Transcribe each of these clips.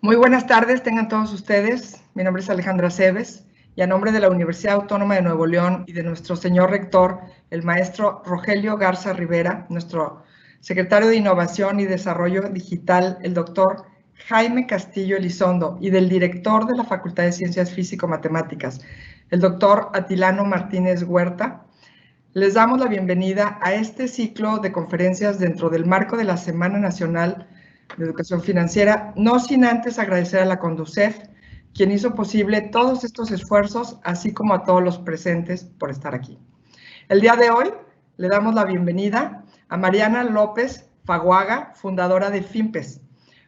Muy buenas tardes, tengan todos ustedes. Mi nombre es Alejandra Cebes y a nombre de la Universidad Autónoma de Nuevo León y de nuestro señor rector, el maestro Rogelio Garza Rivera, nuestro secretario de Innovación y Desarrollo Digital, el doctor Jaime Castillo Elizondo, y del director de la Facultad de Ciencias Físico-Matemáticas, el doctor Atilano Martínez Huerta, les damos la bienvenida a este ciclo de conferencias dentro del marco de la Semana Nacional de Educación Financiera, no sin antes agradecer a la Conducef, quien hizo posible todos estos esfuerzos, así como a todos los presentes por estar aquí. El día de hoy le damos la bienvenida a Mariana López Faguaga, fundadora de Fimpes.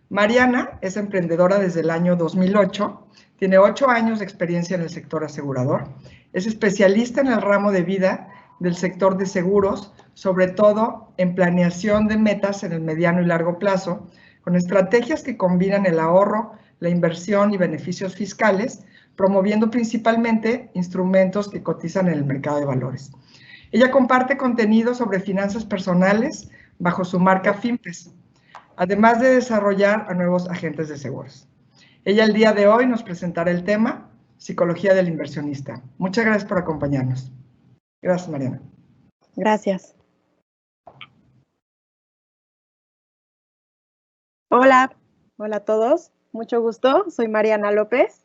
Mariana es emprendedora desde el año 2008, tiene 8 años de experiencia en el sector asegurador, es especialista en el ramo de vida del sector de seguros, sobre todo en planeación de metas en el mediano y largo plazo, con estrategias que combinan el ahorro, la inversión y beneficios fiscales, promoviendo principalmente instrumentos que cotizan en el mercado de valores. Ella comparte contenido sobre finanzas personales bajo su marca Fimpes, además de desarrollar a nuevos agentes de seguros. Ella el día de hoy nos presentará el tema Psicología del Inversionista. Muchas gracias por acompañarnos. Gracias, Mariana. Gracias. Hola a todos. Mucho gusto. Soy Mariana López.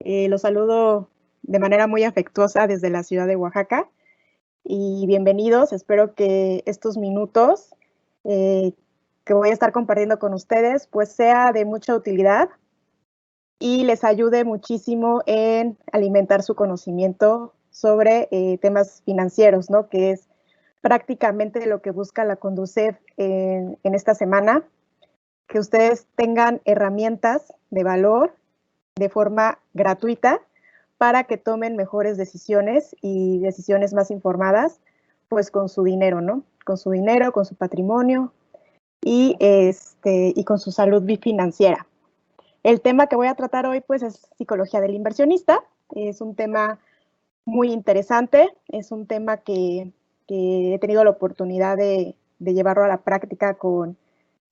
Los saludo de manera muy afectuosa desde la ciudad de Oaxaca. Y bienvenidos. Espero que estos minutos que voy a estar compartiendo con ustedes, pues sea de mucha utilidad y les ayude muchísimo en alimentar su conocimiento sobre temas financieros, ¿no? Que es prácticamente lo que busca la Conducef en esta semana, que ustedes tengan herramientas de valor de forma gratuita para que tomen mejores decisiones y decisiones más informadas, pues con su dinero, ¿no? Con su dinero, con su patrimonio y con su salud financiera. El tema que voy a tratar hoy, pues, es psicología del inversionista. Es un tema muy interesante, es un tema que he tenido la oportunidad de llevarlo a la práctica con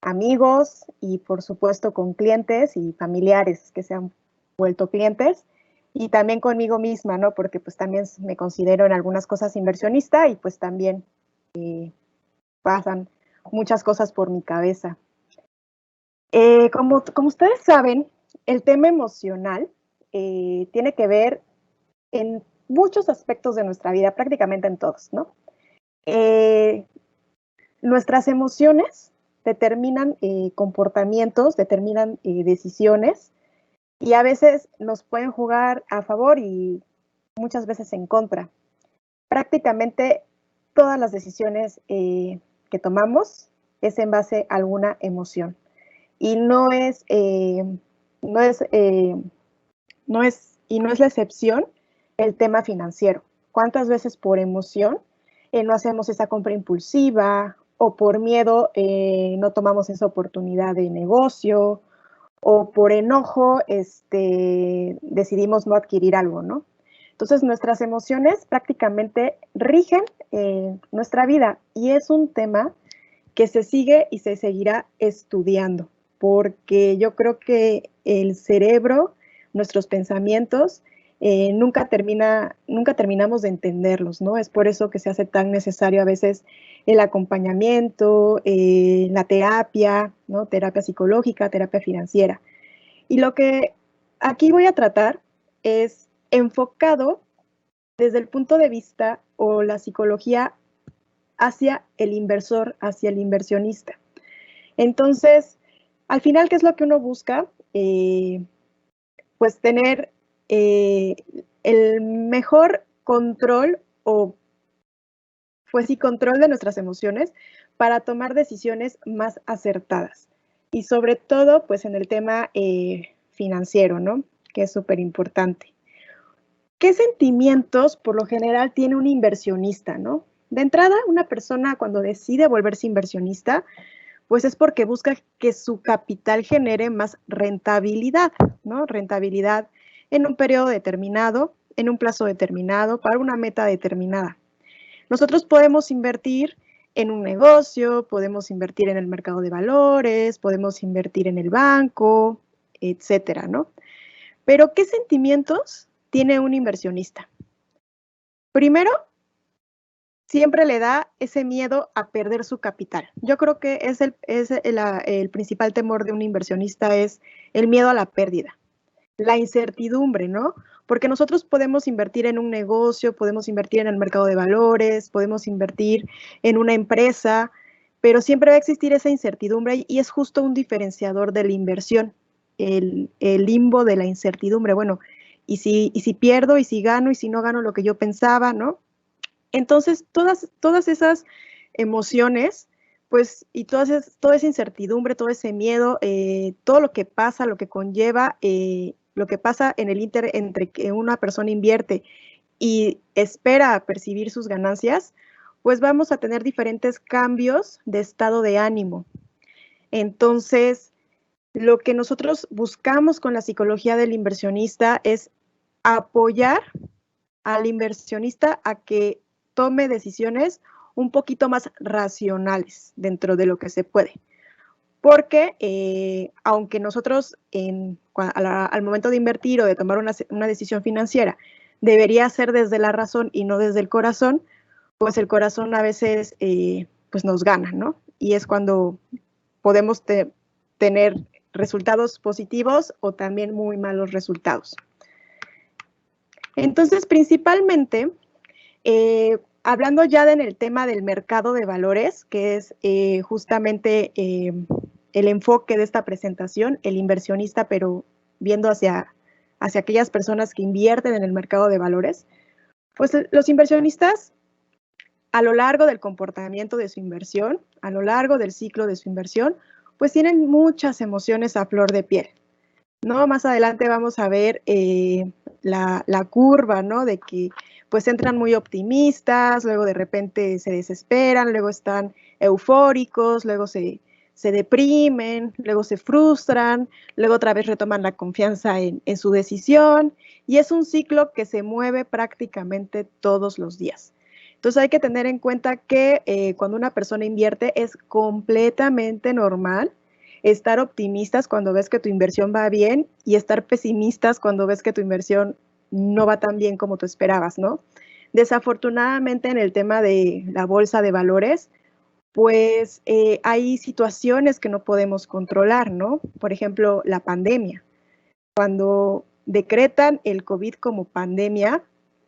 amigos y, por supuesto, con clientes y familiares que se han vuelto clientes, y también conmigo misma, ¿no? Porque pues también me considero en algunas cosas inversionista y pues también pasan muchas cosas por mi cabeza. Como ustedes saben, el tema emocional tiene que ver en muchos aspectos de nuestra vida, prácticamente en todos, ¿no? Nuestras emociones determinan comportamientos, determinan decisiones, y a veces nos pueden jugar a favor y muchas veces en contra. Prácticamente todas las decisiones que tomamos es en base a alguna emoción. Y no es la excepción el tema financiero. ¿Cuántas veces por emoción no hacemos esa compra impulsiva, o por miedo no tomamos esa oportunidad de negocio, o por enojo decidimos no adquirir algo, ¿no? Entonces, nuestras emociones prácticamente rigen nuestra vida, y es un tema que se sigue y se seguirá estudiando, porque yo creo que el cerebro, nuestros pensamientos, nunca terminamos de entenderlos, ¿no? Es por eso que se hace tan necesario a veces el acompañamiento, la terapia, ¿no? Terapia psicológica, terapia financiera. Y lo que aquí voy a tratar es enfocado desde el punto de vista o la psicología hacia el inversor, hacia el inversionista. Entonces, al final, ¿qué es lo que uno busca? Pues tener el mejor control, o pues sí, control de nuestras emociones para tomar decisiones más acertadas. Y sobre todo, pues en el tema financiero, ¿no? Que es súper importante. ¿Qué sentimientos por lo general tiene un inversionista, no? De entrada, una persona cuando decide volverse inversionista, pues es porque busca que su capital genere más rentabilidad, ¿no? Rentabilidad en un periodo determinado, en un plazo determinado, para una meta determinada. Nosotros podemos invertir en un negocio, podemos invertir en el mercado de valores, podemos invertir en el banco, etcétera, ¿no? Pero, ¿qué sentimientos tiene un inversionista? Primero, siempre le da ese miedo a perder su capital. Yo creo que el principal temor de un inversionista es el miedo a la pérdida, la incertidumbre, ¿no? Porque nosotros podemos invertir en un negocio, podemos invertir en el mercado de valores, podemos invertir en una empresa, pero siempre va a existir esa incertidumbre y es justo un diferenciador de la inversión, el limbo de la incertidumbre. Bueno, ¿y si pierdo, y si gano, y si no gano lo que yo pensaba, ¿no? Entonces, todas esas emociones, pues, y toda esa incertidumbre, todo ese miedo, todo lo que pasa, lo que conlleva, lo que pasa en el entre que una persona invierte y espera percibir sus ganancias, pues vamos a tener diferentes cambios de estado de ánimo. Entonces, lo que nosotros buscamos con la psicología del inversionista es apoyar al inversionista a que tome decisiones un poquito más racionales dentro de lo que se puede. Porque aunque nosotros al momento de invertir o de tomar una decisión financiera debería ser desde la razón y no desde el corazón, pues el corazón a veces pues nos gana, ¿no? Y es cuando podemos tener resultados positivos o también muy malos resultados. Entonces, principalmente, hablando ya en el tema del mercado de valores, que es justamente el enfoque de esta presentación, el inversionista, pero viendo hacia aquellas personas que invierten en el mercado de valores, pues los inversionistas, a lo largo del comportamiento de su inversión, a lo largo del ciclo de su inversión, pues tienen muchas emociones a flor de piel, ¿no? Más adelante vamos a ver la curva, ¿no? De que pues entran muy optimistas, luego de repente se desesperan, luego están eufóricos, luego se deprimen, luego se frustran, luego otra vez retoman la confianza en su decisión, y es un ciclo que se mueve prácticamente todos los días. Entonces hay que tener en cuenta que cuando una persona invierte es completamente normal estar optimistas cuando ves que tu inversión va bien y estar pesimistas cuando ves que tu inversión no va tan bien como tú esperabas, ¿no? Desafortunadamente en el tema de la bolsa de valores, pues hay situaciones que no podemos controlar, ¿no? Por ejemplo, la pandemia. Cuando decretan el COVID como pandemia,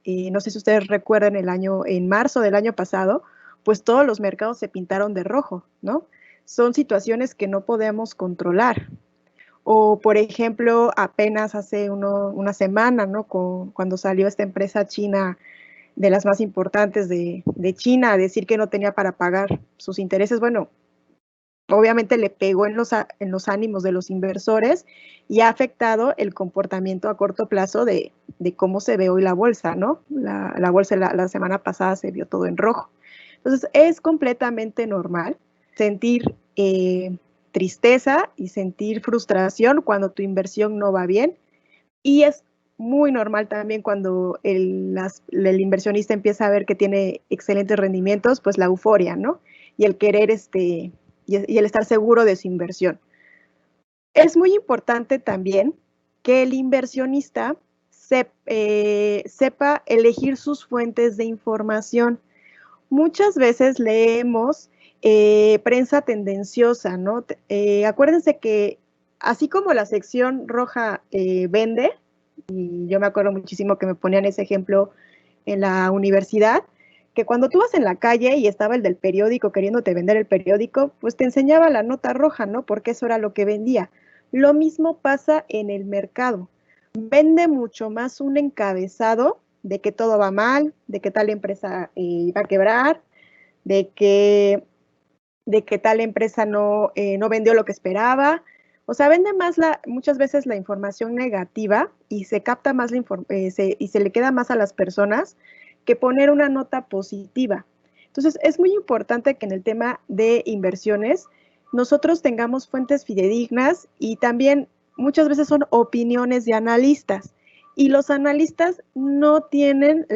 no sé si ustedes recuerdan en marzo del año pasado, pues todos los mercados se pintaron de rojo, ¿no? Son situaciones que no podemos controlar. O, por ejemplo, apenas hace una semana, ¿no? Cuando salió esta empresa china, de las más importantes de China, a decir que no tenía para pagar sus intereses, bueno, obviamente le pegó en los ánimos de los inversores y ha afectado el comportamiento a corto plazo de cómo se ve hoy la bolsa, ¿no? La bolsa la semana pasada se vio todo en rojo. Entonces, es completamente normal sentir tristeza y sentir frustración cuando tu inversión no va bien, y es muy normal también cuando el inversionista empieza a ver que tiene excelentes rendimientos, pues la euforia, ¿no? Y el querer y el estar seguro de su inversión. Es muy importante también que el inversionista sepa elegir sus fuentes de información. Muchas veces leemos prensa tendenciosa, ¿no? Acuérdense que así como la sección roja vende, y yo me acuerdo muchísimo que me ponían ese ejemplo en la universidad, que cuando tú vas en la calle y estaba el del periódico queriéndote vender el periódico, pues te enseñaba la nota roja, ¿no? Porque eso era lo que vendía. Lo mismo pasa en el mercado. Vende mucho más un encabezado de que todo va mal, de que tal empresa va a quebrar, de que tal empresa no vendió lo que esperaba. O sea, vende más muchas veces la información negativa y se capta más y se le queda más a las personas que poner una nota positiva. Entonces, es muy importante que en el tema de inversiones nosotros tengamos fuentes fidedignas, y también muchas veces son opiniones de analistas. Y los analistas no tienen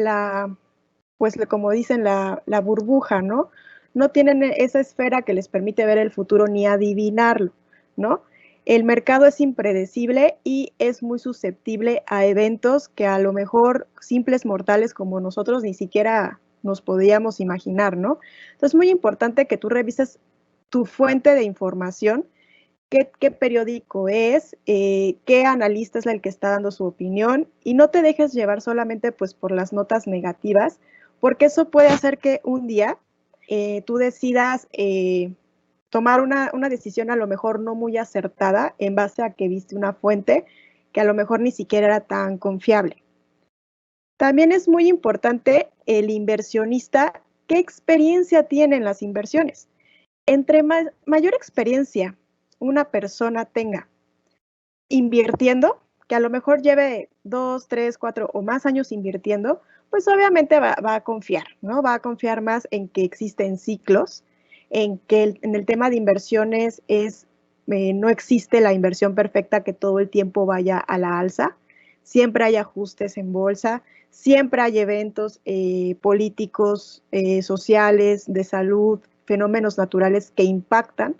pues como dicen, la burbuja, ¿no? No tienen esa esfera que les permite ver el futuro ni adivinarlo, ¿no? el mercado es impredecible y es muy susceptible a eventos que a lo mejor simples mortales como nosotros ni siquiera nos podíamos imaginar, ¿no? Entonces es muy importante que tú revises tu fuente de información, qué periódico es, qué analista es el que está dando su opinión, y no te dejes llevar solamente pues por las notas negativas, porque eso puede hacer que un día tú decidas tomar una decisión a lo mejor no muy acertada en base a que viste una fuente que a lo mejor ni siquiera era tan confiable. También es muy importante el inversionista, qué experiencia tiene en las inversiones. Entre mayor experiencia una persona tenga invirtiendo, que a lo mejor lleve 2, 3, 4 o más años invirtiendo, pues obviamente va a confiar, ¿no? Va a confiar más en que existen ciclos, en que en el tema de inversiones no existe la inversión perfecta que todo el tiempo vaya a la alza. Siempre hay ajustes en bolsa, siempre hay eventos políticos, sociales, de salud, fenómenos naturales que impactan.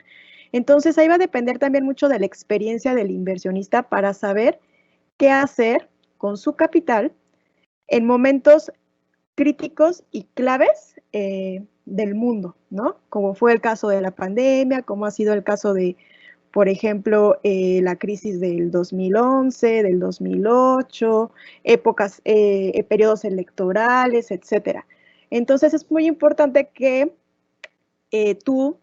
Entonces ahí va a depender también mucho de la experiencia del inversionista para saber qué hacer con su capital en momentos críticos y claves del mundo, ¿no? Como fue el caso de la pandemia, como ha sido el caso de, por ejemplo, la crisis del 2011, del 2008, épocas, periodos electorales, etcétera. Entonces es muy importante que tú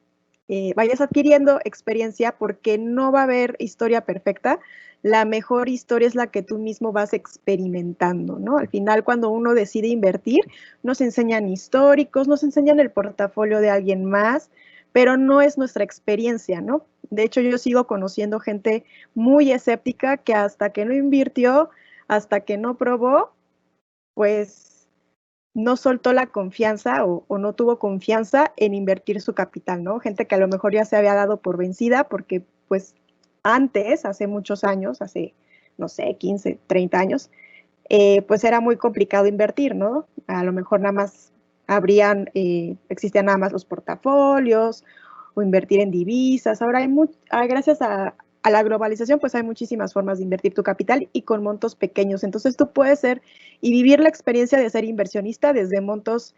vayas adquiriendo experiencia, porque no va a haber historia perfecta. La mejor historia es la que tú mismo vas experimentando, ¿no? Al final, cuando uno decide invertir, nos enseñan históricos, nos enseñan el portafolio de alguien más, pero no es nuestra experiencia, ¿no? De hecho, yo sigo conociendo gente muy escéptica que hasta que no invirtió, hasta que no probó, pues no soltó la confianza o no tuvo confianza en invertir su capital, ¿no? Gente que a lo mejor ya se había dado por vencida porque, pues, antes, hace muchos años, hace, no sé, 15, 30 años, pues era muy complicado invertir, ¿no? A lo mejor nada más existían nada más los portafolios o invertir en divisas. Ahora gracias a la globalización, pues hay muchísimas formas de invertir tu capital y con montos pequeños. Entonces tú puedes ser y vivir la experiencia de ser inversionista desde montos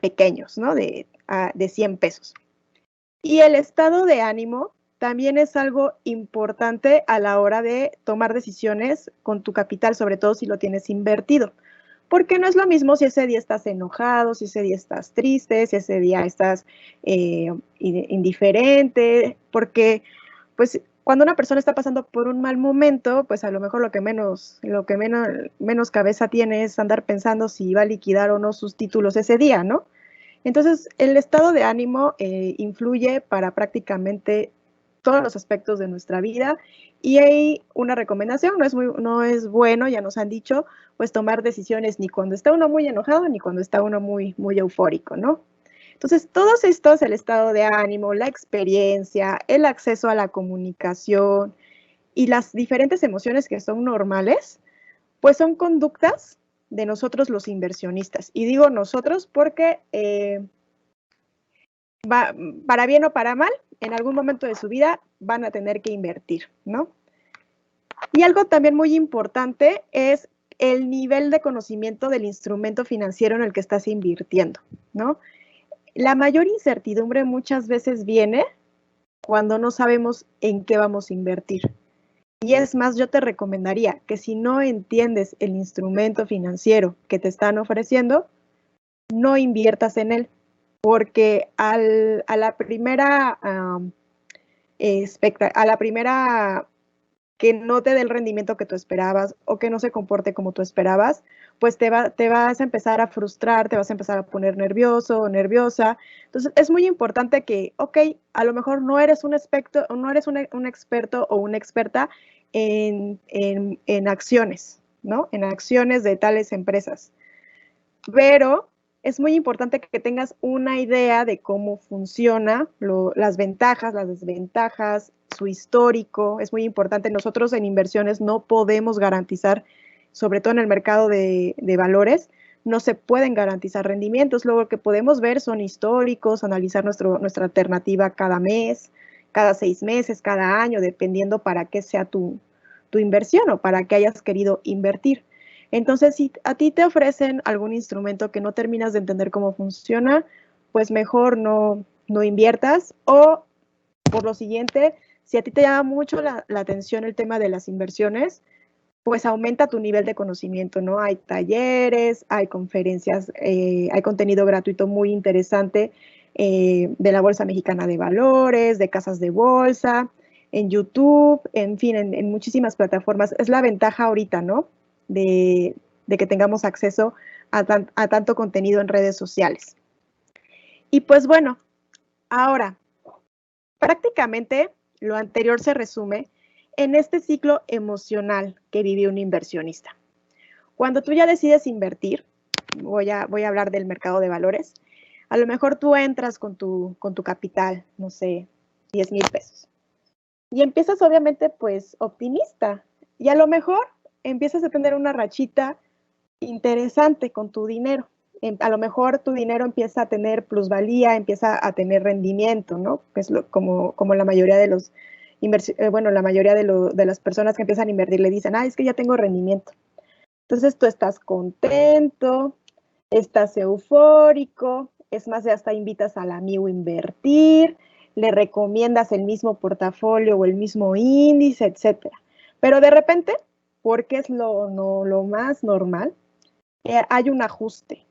pequeños, ¿no? De 100 pesos. Y el estado de ánimo también es algo importante a la hora de tomar decisiones con tu capital, sobre todo si lo tienes invertido. Porque no es lo mismo si ese día estás enojado, si ese día estás triste, si ese día estás indiferente, porque pues cuando una persona está pasando por un mal momento, pues a lo mejor lo que menos cabeza tiene es andar pensando si va a liquidar o no sus títulos ese día, ¿no? Entonces, el estado de ánimo influye para prácticamente todos los aspectos de nuestra vida, y hay una recomendación, no es bueno, ya nos han dicho, pues tomar decisiones ni cuando está uno muy enojado ni cuando está uno muy, muy eufórico, ¿no? Entonces, todos estos, el estado de ánimo, la experiencia, el acceso a la comunicación y las diferentes emociones que son normales, pues son conductas de nosotros los inversionistas. Y digo nosotros porque para bien o para mal, en algún momento de su vida van a tener que invertir, ¿no? Y algo también muy importante es el nivel de conocimiento del instrumento financiero en el que estás invirtiendo, ¿no? La mayor incertidumbre muchas veces viene cuando no sabemos en qué vamos a invertir. Y es más, yo te recomendaría que si no entiendes el instrumento financiero que te están ofreciendo, no inviertas en él, porque a la primera que no te dé el rendimiento que tú esperabas o que no se comporte como tú esperabas, pues te vas a empezar a frustrar, te vas a empezar a poner nervioso o nerviosa. Entonces es muy importante que, ok, a lo mejor no eres un experto o una experta en acciones, ¿no? En acciones de tales empresas. Pero es muy importante que tengas una idea de cómo funciona, las ventajas, las desventajas, su histórico. Es muy importante. Nosotros en inversiones no podemos garantizar, sobre todo en el mercado de valores, no se pueden garantizar rendimientos. Luego lo que podemos ver son históricos, analizar nuestra alternativa cada mes, cada 6 meses, cada año, dependiendo para qué sea tu inversión o para qué hayas querido invertir. Entonces, si a ti te ofrecen algún instrumento que no terminas de entender cómo funciona, pues mejor no inviertas. O por lo siguiente, si a ti te llama mucho la atención el tema de las inversiones, pues aumenta tu nivel de conocimiento, ¿no? Hay talleres, hay conferencias, hay contenido gratuito muy interesante de la Bolsa Mexicana de Valores, de casas de bolsa, en YouTube, en fin, en muchísimas plataformas. Es la ventaja ahorita, ¿no? De que tengamos acceso a tanto contenido en redes sociales. Y pues bueno, ahora, prácticamente lo anterior se resume en este ciclo emocional que vive un inversionista. Cuando tú ya decides invertir, voy a hablar del mercado de valores, a lo mejor tú entras con tu capital, no sé, 10,000 pesos. Y empiezas obviamente pues optimista. Y a lo mejor empiezas a tener una rachita interesante con tu dinero. A lo mejor tu dinero empieza a tener plusvalía, empieza a tener rendimiento, ¿no? Es como la mayoría de los la mayoría de las personas que empiezan a invertir le dicen, es que ya tengo rendimiento. Entonces tú estás contento, estás eufórico, es más, hasta invitas al amigo a invertir, le recomiendas el mismo portafolio o el mismo índice, etcétera. Pero de repente, porque es lo más normal, hay un ajuste.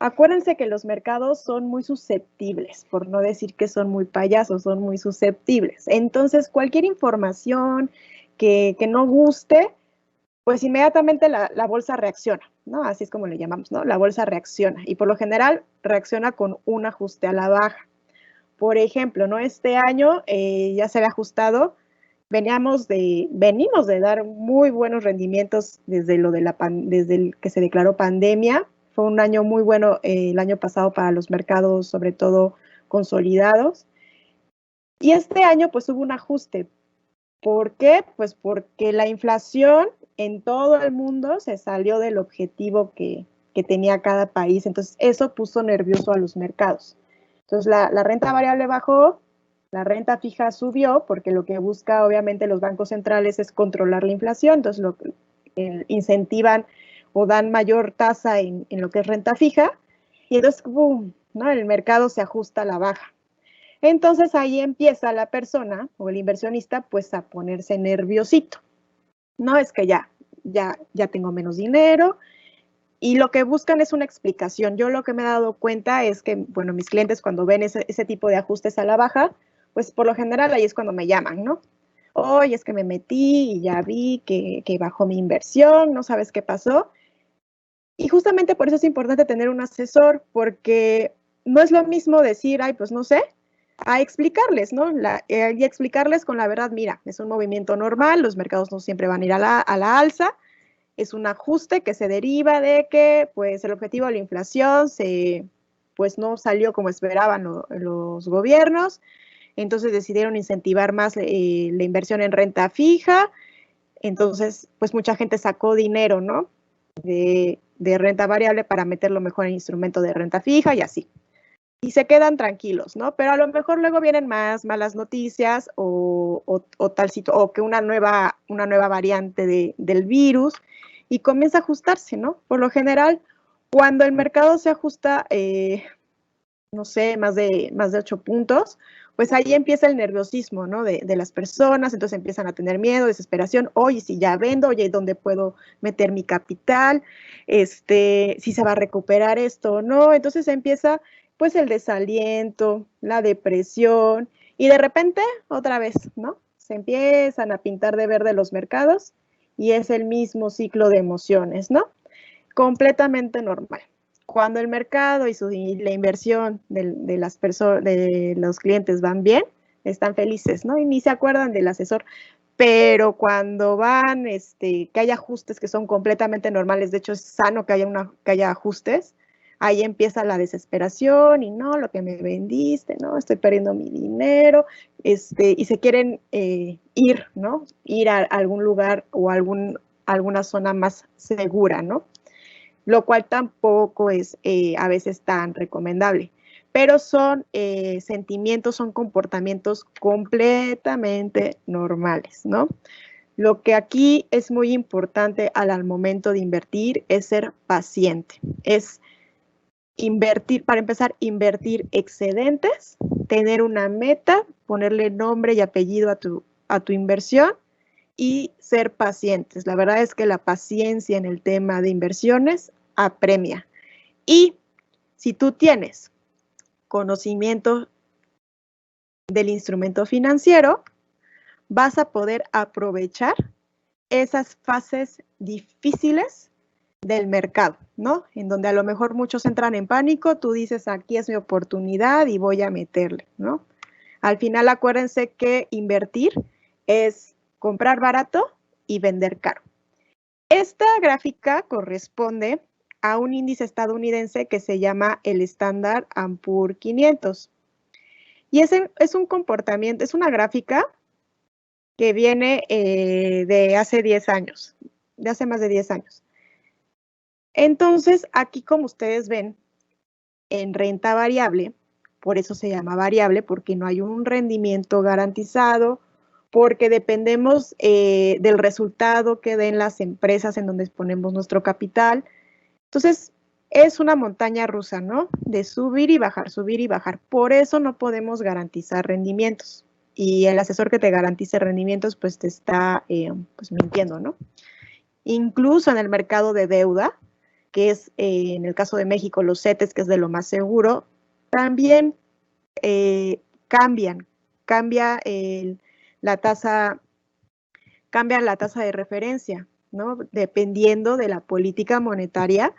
Acuérdense que los mercados son muy susceptibles, por no decir que son muy payasos, son muy susceptibles. Entonces, cualquier información que no guste, pues inmediatamente la bolsa reacciona, ¿no? Así es como le llamamos, ¿no? La bolsa reacciona y por lo general reacciona con un ajuste a la baja. Por ejemplo, ¿no? Este año ya se había ajustado, venimos de dar muy buenos rendimientos desde el que se declaró pandemia. Fue un año muy bueno el año pasado para los mercados, sobre todo consolidados. Y este año pues hubo un ajuste. ¿Por qué? Pues porque la inflación en todo el mundo se salió del objetivo que tenía cada país. Entonces, eso puso nervioso a los mercados. Entonces, la renta variable bajó, la renta fija subió, porque lo que busca, obviamente, los bancos centrales es controlar la inflación. Entonces, incentivan o dan mayor tasa en lo que es renta fija. Y entonces, ¡boom!, ¿no? El mercado se ajusta a la baja. Entonces ahí empieza la persona o el inversionista pues a ponerse nerviosito. No, es que ya tengo menos dinero y lo que buscan es una explicación. Yo lo que me he dado cuenta es que, bueno, mis clientes cuando ven ese tipo de ajustes a la baja, pues por lo general ahí es cuando me llaman, ¿no? Oye, es que me metí y ya vi que bajó mi inversión, no sabes qué pasó. Y justamente por eso es importante tener un asesor, porque no es lo mismo decir, pues no sé, a explicarles, ¿no? Y explicarles con la verdad, mira, es un movimiento normal, los mercados no siempre van a ir a la alza, es un ajuste que se deriva de que, pues, el objetivo de la inflación pues, no salió como esperaban los gobiernos, entonces decidieron incentivar más la inversión en renta fija, entonces, pues, mucha gente sacó dinero, ¿no? De renta variable para meterlo mejor en instrumento de renta fija y así. Y se quedan tranquilos, ¿no? Pero a lo mejor luego vienen más malas noticias o que una nueva variante del virus y comienza a ajustarse, ¿no? Por lo general, cuando el mercado se ajusta, no sé, más de 8 puntos, pues ahí empieza el nerviosismo, ¿no? De las personas, entonces empiezan a tener miedo, desesperación, oye, si ya vendo, oye, ¿dónde puedo meter mi capital? Si se va a recuperar esto o no, entonces empieza pues el desaliento, la depresión y de repente otra vez, ¿no? Se empiezan a pintar de verde los mercados y es el mismo ciclo de emociones, ¿no? Completamente normal. Cuando el mercado y la inversión de los clientes van bien, están felices, ¿no? Y ni se acuerdan del asesor. Pero cuando van, que haya ajustes que son completamente normales, de hecho es sano que haya ajustes, ahí empieza la desesperación y no, lo que me vendiste, no, estoy perdiendo mi dinero, y se quieren ir, ¿no? Ir a algún lugar o alguna zona más segura, ¿no? Lo cual tampoco es a veces tan recomendable. pero son sentimientos, son comportamientos completamente normales, ¿no? Lo que aquí es muy importante al momento de invertir es ser paciente, es invertir, para empezar, invertir excedentes, tener una meta, ponerle nombre y apellido a tu inversión y ser pacientes. La verdad es que la paciencia en el tema de inversiones apremia. Y si tú tienes conocimiento del instrumento financiero, vas a poder aprovechar esas fases difíciles del mercado, ¿no? En donde a lo mejor muchos entran en pánico, tú dices, aquí es mi oportunidad y voy a meterle, ¿no? Al final acuérdense que invertir es comprar barato y vender caro. Esta gráfica corresponde a un índice estadounidense que se llama el Standard & Poor's 500. Y es un comportamiento, es una gráfica que viene de hace 10 años, de hace más de 10 años. Entonces, aquí como ustedes ven, en renta variable, por eso se llama variable, porque no hay un rendimiento garantizado, porque dependemos del resultado que den las empresas en donde ponemos nuestro capital. Entonces, es una montaña rusa, ¿no? De subir y bajar, subir y bajar. Por eso no podemos garantizar rendimientos. Y el asesor que te garantice rendimientos, pues te está pues mintiendo, ¿no? Incluso en el mercado de deuda, que es en el caso de México los CETES, que es de lo más seguro, también cambia la tasa de referencia, ¿no? Dependiendo de la política monetaria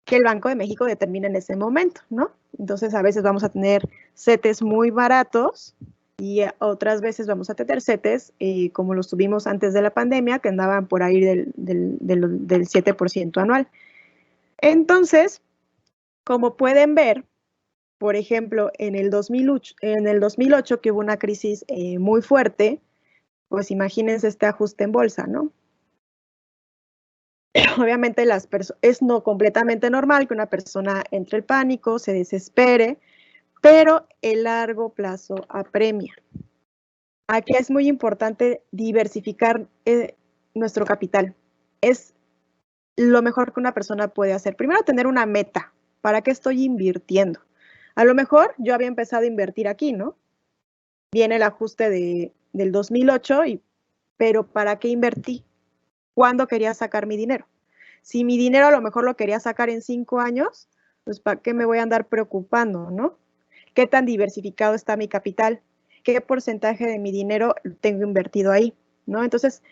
que el Banco de México determina en ese momento, ¿no? Entonces a veces vamos a tener CETES muy baratos y otras veces vamos a tener CETES como los tuvimos antes de la pandemia, que andaban por ahí del 7% anual. Entonces, como pueden ver, por ejemplo, en el 2008 que hubo una crisis muy fuerte, pues imagínense este ajuste en bolsa, ¿no? Obviamente es no completamente normal que una persona entre el pánico, se desespere, pero el largo plazo apremia. Aquí es muy importante diversificar nuestro capital. Es lo mejor que una persona puede hacer. Primero, tener una meta. ¿Para qué estoy invirtiendo? A lo mejor yo había empezado a invertir aquí, ¿no? Viene el ajuste del 2008, pero ¿para qué invertí? ¿Cuándo quería sacar mi dinero? Si mi dinero a lo mejor lo quería sacar en 5 años, pues ¿para qué me voy a andar preocupando, no? ¿Qué tan diversificado está mi capital? ¿Qué porcentaje de mi dinero tengo invertido ahí? ¿No? Entonces,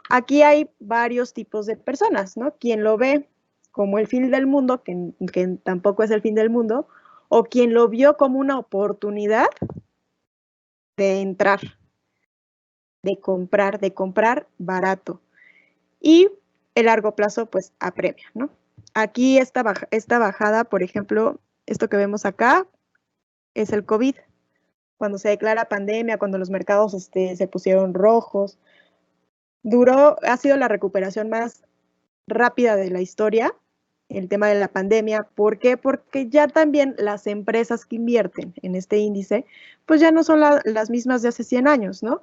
aquí hay varios tipos de personas, ¿no? Quien lo ve como el fin del mundo, que tampoco es el fin del mundo, o quien lo vio como una oportunidad de entrar, de comprar barato. Y el largo plazo, pues, apremia, ¿no? Aquí esta bajada, por ejemplo, esto que vemos acá es el COVID. Cuando se declara pandemia, cuando los mercados se pusieron rojos, ha sido la recuperación más rápida de la historia, el tema de la pandemia. ¿Por qué? Porque ya también las empresas que invierten en este índice, pues ya no son las mismas de hace 100 años, ¿no?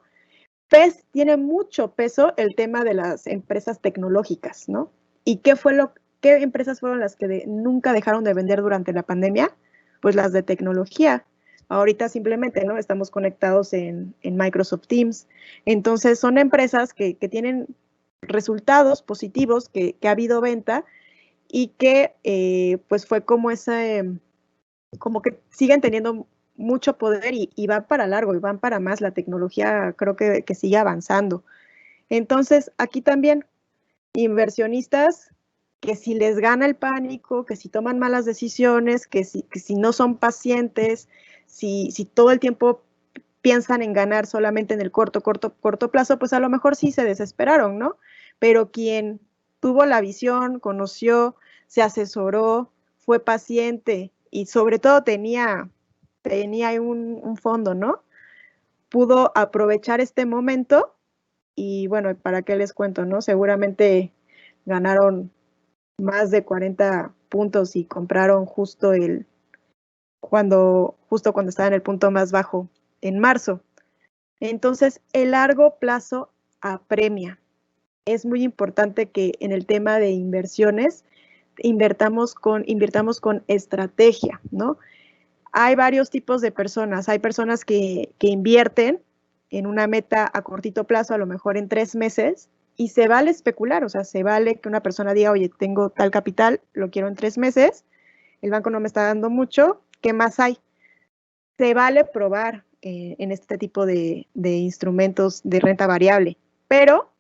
Tiene mucho peso el tema de las empresas tecnológicas, ¿no? ¿Y qué empresas fueron las que nunca dejaron de vender durante la pandemia? Pues las de tecnología. Ahorita simplemente, ¿no? Estamos conectados en Microsoft Teams. Entonces, son empresas que tienen resultados positivos, que ha habido venta y que pues fue como que siguen teniendo mucho poder y van para largo y van para más. La tecnología creo que sigue avanzando. Entonces, aquí también inversionistas que si les gana el pánico, que si toman malas decisiones, que si no son pacientes, si todo el tiempo piensan en ganar solamente en el corto plazo, pues a lo mejor sí se desesperaron, ¿no? Pero quien tuvo la visión, conoció, se asesoró, fue paciente y sobre todo tenía un fondo, ¿no? Pudo aprovechar este momento y bueno, ¿para qué les cuento, no? Seguramente ganaron más de 40 puntos y compraron justo justo cuando estaba en el punto más bajo, en marzo. Entonces, el largo plazo apremia. Es muy importante que en el tema de inversiones invirtamos con estrategia, ¿no? Hay varios tipos de personas. Hay personas que invierten en una meta a cortito plazo, a lo mejor en 3 meses, y se vale especular, o sea, se vale que una persona diga, oye, tengo tal capital, lo quiero en 3 meses, el banco no me está dando mucho, ¿qué más hay? Se vale probar en este tipo de instrumentos de renta variable, pero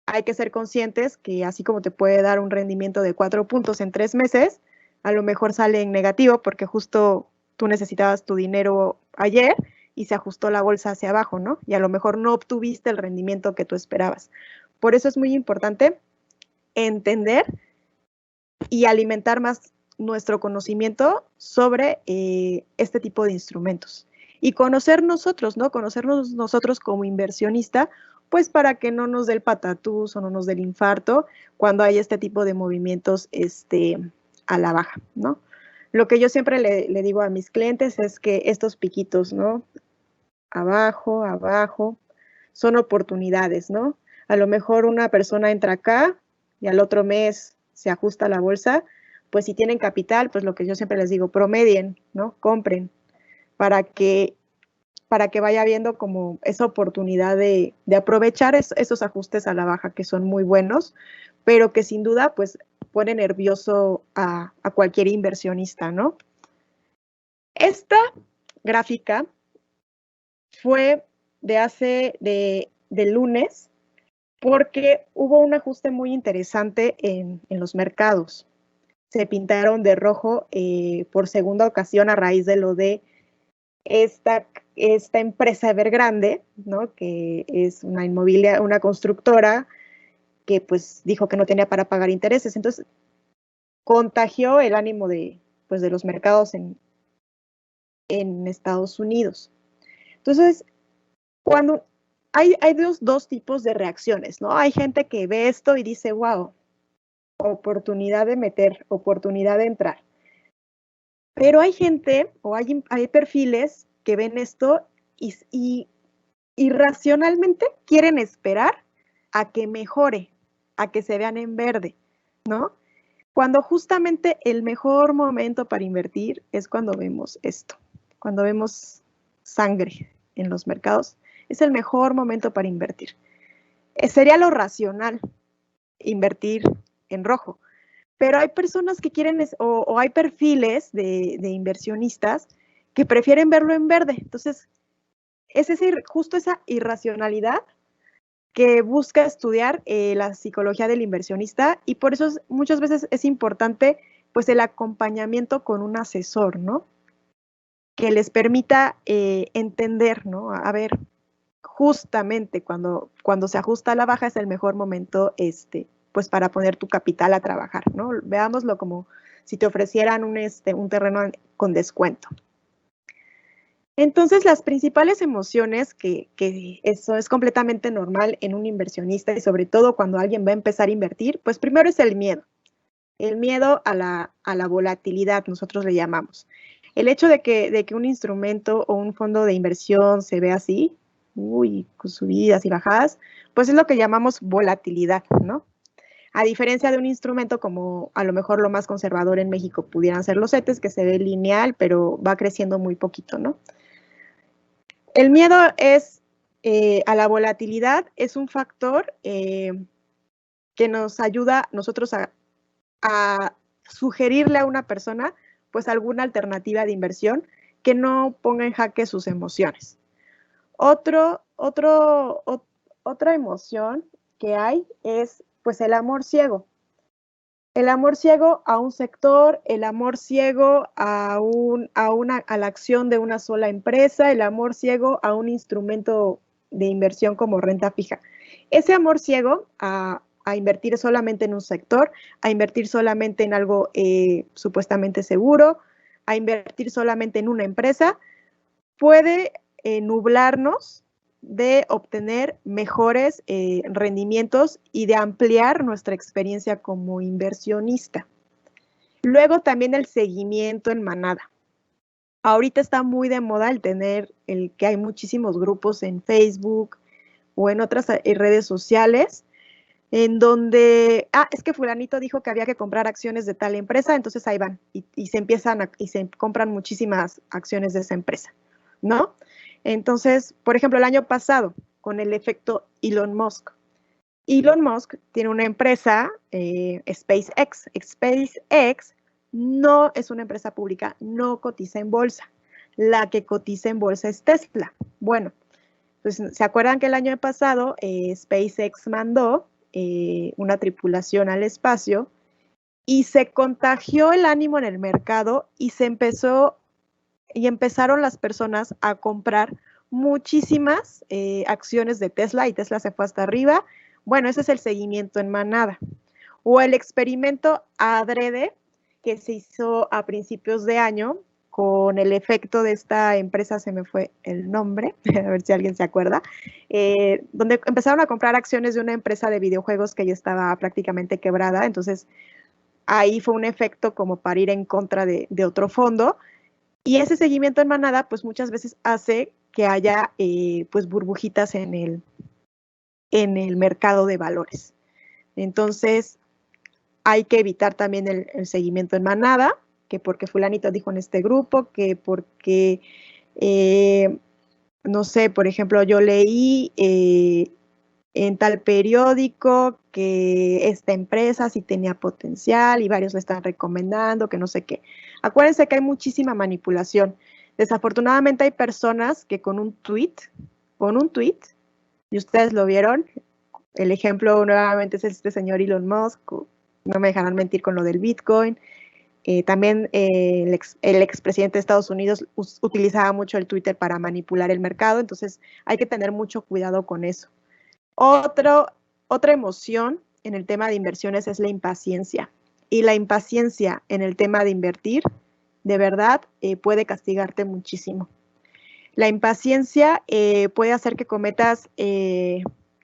hay que ser conscientes que así como te puede dar un rendimiento de 4 puntos en 3 meses, a lo mejor sale en negativo porque justo tú necesitabas tu dinero ayer y se ajustó la bolsa hacia abajo, ¿no? Y a lo mejor no obtuviste el rendimiento que tú esperabas. Por eso es muy importante entender y alimentar más nuestro conocimiento sobre este tipo de instrumentos. Y conocer nosotros, ¿no? Conocernos nosotros como inversionista, pues para que no nos dé el patatús o no nos dé el infarto cuando hay este tipo de movimientos a la baja, ¿no? Lo que yo siempre le digo a mis clientes es que estos piquitos, ¿no? Abajo, abajo, son oportunidades, ¿no? A lo mejor una persona entra acá y al otro mes se ajusta la bolsa, pues si tienen capital, pues lo que yo siempre les digo, promedien, ¿no? Compren para que vaya viendo como esa oportunidad de aprovechar esos ajustes a la baja que son muy buenos, pero que sin duda pues pone nervioso a cualquier inversionista, ¿no? Esta gráfica fue de lunes porque hubo un ajuste muy interesante en los mercados. Se pintaron de rojo por segunda ocasión a raíz de lo de esta empresa Evergrande, ¿no? Que es una constructora que pues dijo que no tenía para pagar intereses. Entonces, contagió el ánimo pues, de los mercados en Estados Unidos. Entonces, cuando hay dos tipos de reacciones, ¿no? Hay gente que ve esto y dice, wow, oportunidad de meter, oportunidad de entrar. Pero hay gente o hay perfiles que ven esto y irracionalmente quieren esperar a que mejore, a que se vean en verde, ¿no? Cuando justamente el mejor momento para invertir es cuando vemos esto, cuando vemos sangre en los mercados, es el mejor momento para invertir. Sería lo racional invertir en rojo, pero hay personas que quieren o hay perfiles de inversionistas que prefieren verlo en verde. Entonces, es justo esa irracionalidad que busca estudiar la psicología del inversionista y por eso muchas veces es importante pues el acompañamiento con un asesor, ¿no? Que les permita entender, ¿no? A ver, justamente cuando se ajusta a la baja es el mejor momento pues para poner tu capital a trabajar, ¿no? Veámoslo como si te ofrecieran un terreno con descuento. Entonces, las principales emociones, que eso es completamente normal en un inversionista y sobre todo cuando alguien va a empezar a invertir, pues primero es el miedo. El miedo a la volatilidad, nosotros le llamamos. El hecho de que un instrumento o un fondo de inversión se vea así, con subidas y bajadas, pues es lo que llamamos volatilidad, ¿no? A diferencia de un instrumento como a lo mejor lo más conservador en México pudieran ser los CETES, que se ve lineal, pero va creciendo muy poquito, ¿no? El miedo a la volatilidad es un factor que nos ayuda nosotros a sugerirle a una persona pues alguna alternativa de inversión que no ponga en jaque sus emociones. Otra emoción que hay es pues el amor ciego. El amor ciego a un sector, el amor ciego a la acción de una sola empresa, el amor ciego a un instrumento de inversión como renta fija. Ese amor ciego a invertir solamente en un sector, a invertir solamente en algo supuestamente seguro, a invertir solamente en una empresa, puede nublarnos de obtener mejores rendimientos y de ampliar nuestra experiencia como inversionista. Luego también el seguimiento en manada. ahorita está muy de moda el que hay muchísimos grupos en Facebook o en otras redes sociales en donde, es que fulanito dijo que había que comprar acciones de tal empresa, entonces ahí van y se compran muchísimas acciones de esa empresa, ¿no? Entonces, por ejemplo, el año pasado, con el efecto Elon Musk. Elon Musk tiene una empresa, SpaceX. SpaceX no es una empresa pública, no cotiza en bolsa. La que cotiza en bolsa es Tesla. Bueno, pues, ¿se acuerdan que el año pasado SpaceX mandó una tripulación al espacio y se contagió el ánimo en el mercado y empezaron las personas a comprar muchísimas acciones de Tesla y Tesla se fue hasta arriba? Bueno, ese es el seguimiento en manada. O el experimento adrede que se hizo a principios de año con el efecto de esta empresa, se me fue el nombre, a ver si alguien se acuerda, donde empezaron a comprar acciones de una empresa de videojuegos que ya estaba prácticamente quebrada. Entonces, ahí fue un efecto como para ir en contra de otro fondo. Y ese seguimiento en manada, pues muchas veces hace que haya pues burbujitas en el mercado de valores. Entonces, hay que evitar también el seguimiento en manada, que porque fulanito dijo en este grupo, que porque, no sé, por ejemplo, yo leí en tal periódico que esta empresa sí tenía potencial y varios le están recomendando, que no sé qué. Acuérdense que hay muchísima manipulación. Desafortunadamente hay personas que con un tweet, y ustedes lo vieron, el ejemplo nuevamente es este señor Elon Musk, no me dejarán mentir con lo del Bitcoin. También el expresidente de Estados Unidos utilizaba mucho el Twitter para manipular el mercado, entonces hay que tener mucho cuidado con eso. Otra emoción en el tema de inversiones es la impaciencia. Y la impaciencia en el tema de invertir, de verdad, puede castigarte muchísimo. La impaciencia puede hacer que cometas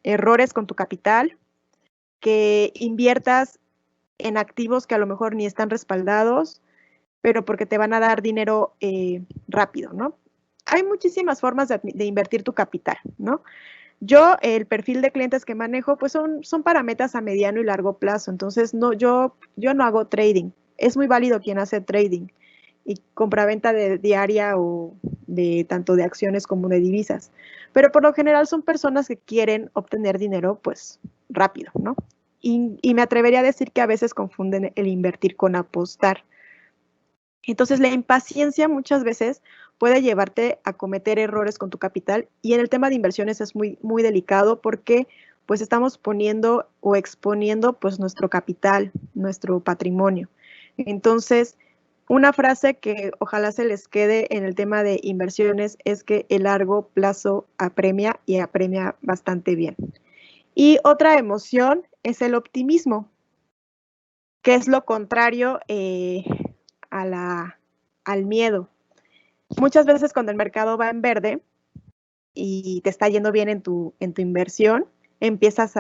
errores con tu capital, que inviertas en activos que a lo mejor ni están respaldados, pero porque te van a dar dinero rápido, ¿no? Hay muchísimas formas de invertir tu capital, ¿no? Yo, el perfil de clientes que manejo, pues son para metas a mediano y largo plazo. Entonces, yo no hago trading. Es muy válido quien hace trading y compraventa diaria o de tanto de acciones como de divisas. Pero por lo general son personas que quieren obtener dinero, pues, rápido, ¿no? Y me atrevería a decir que a veces confunden el invertir con apostar. Entonces, la impaciencia muchas veces puede llevarte a cometer errores con tu capital, y en el tema de inversiones es muy, muy delicado porque pues estamos poniendo o exponiendo pues nuestro capital, nuestro patrimonio. Entonces, una frase que ojalá se les quede en el tema de inversiones es que el largo plazo apremia y apremia bastante bien. Y otra emoción es el optimismo, que es lo contrario al miedo. Muchas veces cuando el mercado va en verde y te está yendo bien en tu inversión, empiezas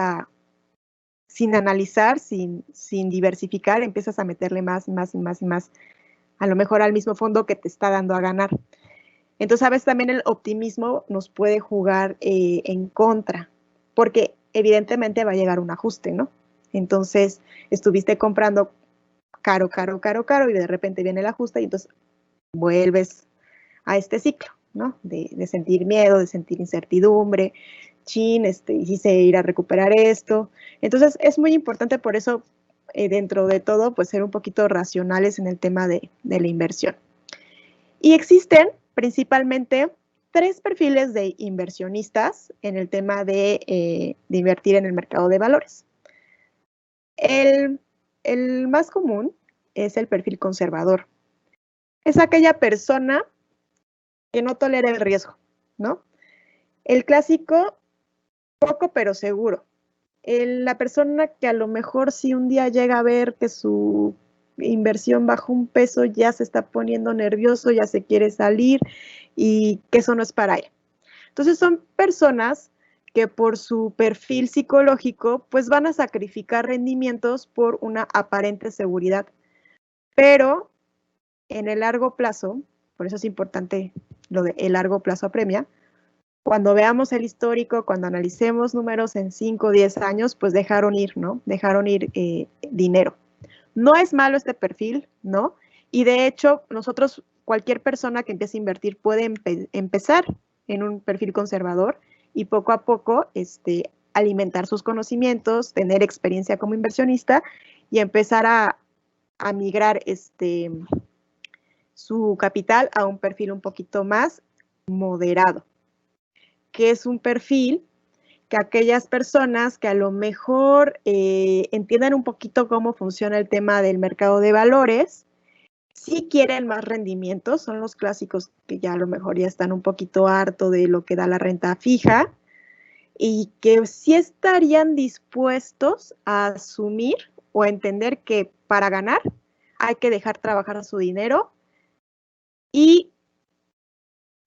sin analizar, sin diversificar, empiezas a meterle más y más y más y más, a lo mejor al mismo fondo que te está dando a ganar. Entonces, a veces también el optimismo nos puede jugar en contra, porque evidentemente va a llegar un ajuste, ¿no? Entonces, estuviste comprando caro, y de repente viene el ajuste y entonces vuelves a este ciclo, ¿no? De sentir miedo, de sentir incertidumbre, y si se irá a recuperar esto. Entonces, es muy importante por eso, dentro de todo, pues ser un poquito racionales en el tema de la inversión. Y existen principalmente 3 perfiles de inversionistas en el tema de invertir en el mercado de valores. El más común es el perfil conservador. Es aquella persona que no tolera el riesgo, ¿no? El clásico, poco pero seguro. La persona que a lo mejor si un día llega a ver que su inversión bajó un peso, ya se está poniendo nervioso, ya se quiere salir y que eso no es para él. Entonces son personas que por su perfil psicológico pues van a sacrificar rendimientos por una aparente seguridad, pero en el largo plazo por eso es importante lo de el largo plazo apremia. Cuando veamos el histórico, cuando analicemos números en 5 o 10 años, pues dejaron ir, ¿no? Dejaron ir dinero. No es malo este perfil, ¿no? Y de hecho, nosotros, cualquier persona que empiece a invertir puede empezar en un perfil conservador y poco a poco alimentar sus conocimientos, tener experiencia como inversionista y empezar a migrar su capital a un perfil un poquito más moderado, que es un perfil que aquellas personas que a lo mejor entiendan un poquito cómo funciona el tema del mercado de valores, sí quieren más rendimientos, son los clásicos que ya a lo mejor ya están un poquito harto de lo que da la renta fija y que sí estarían dispuestos a asumir o a entender que para ganar hay que dejar trabajar su dinero y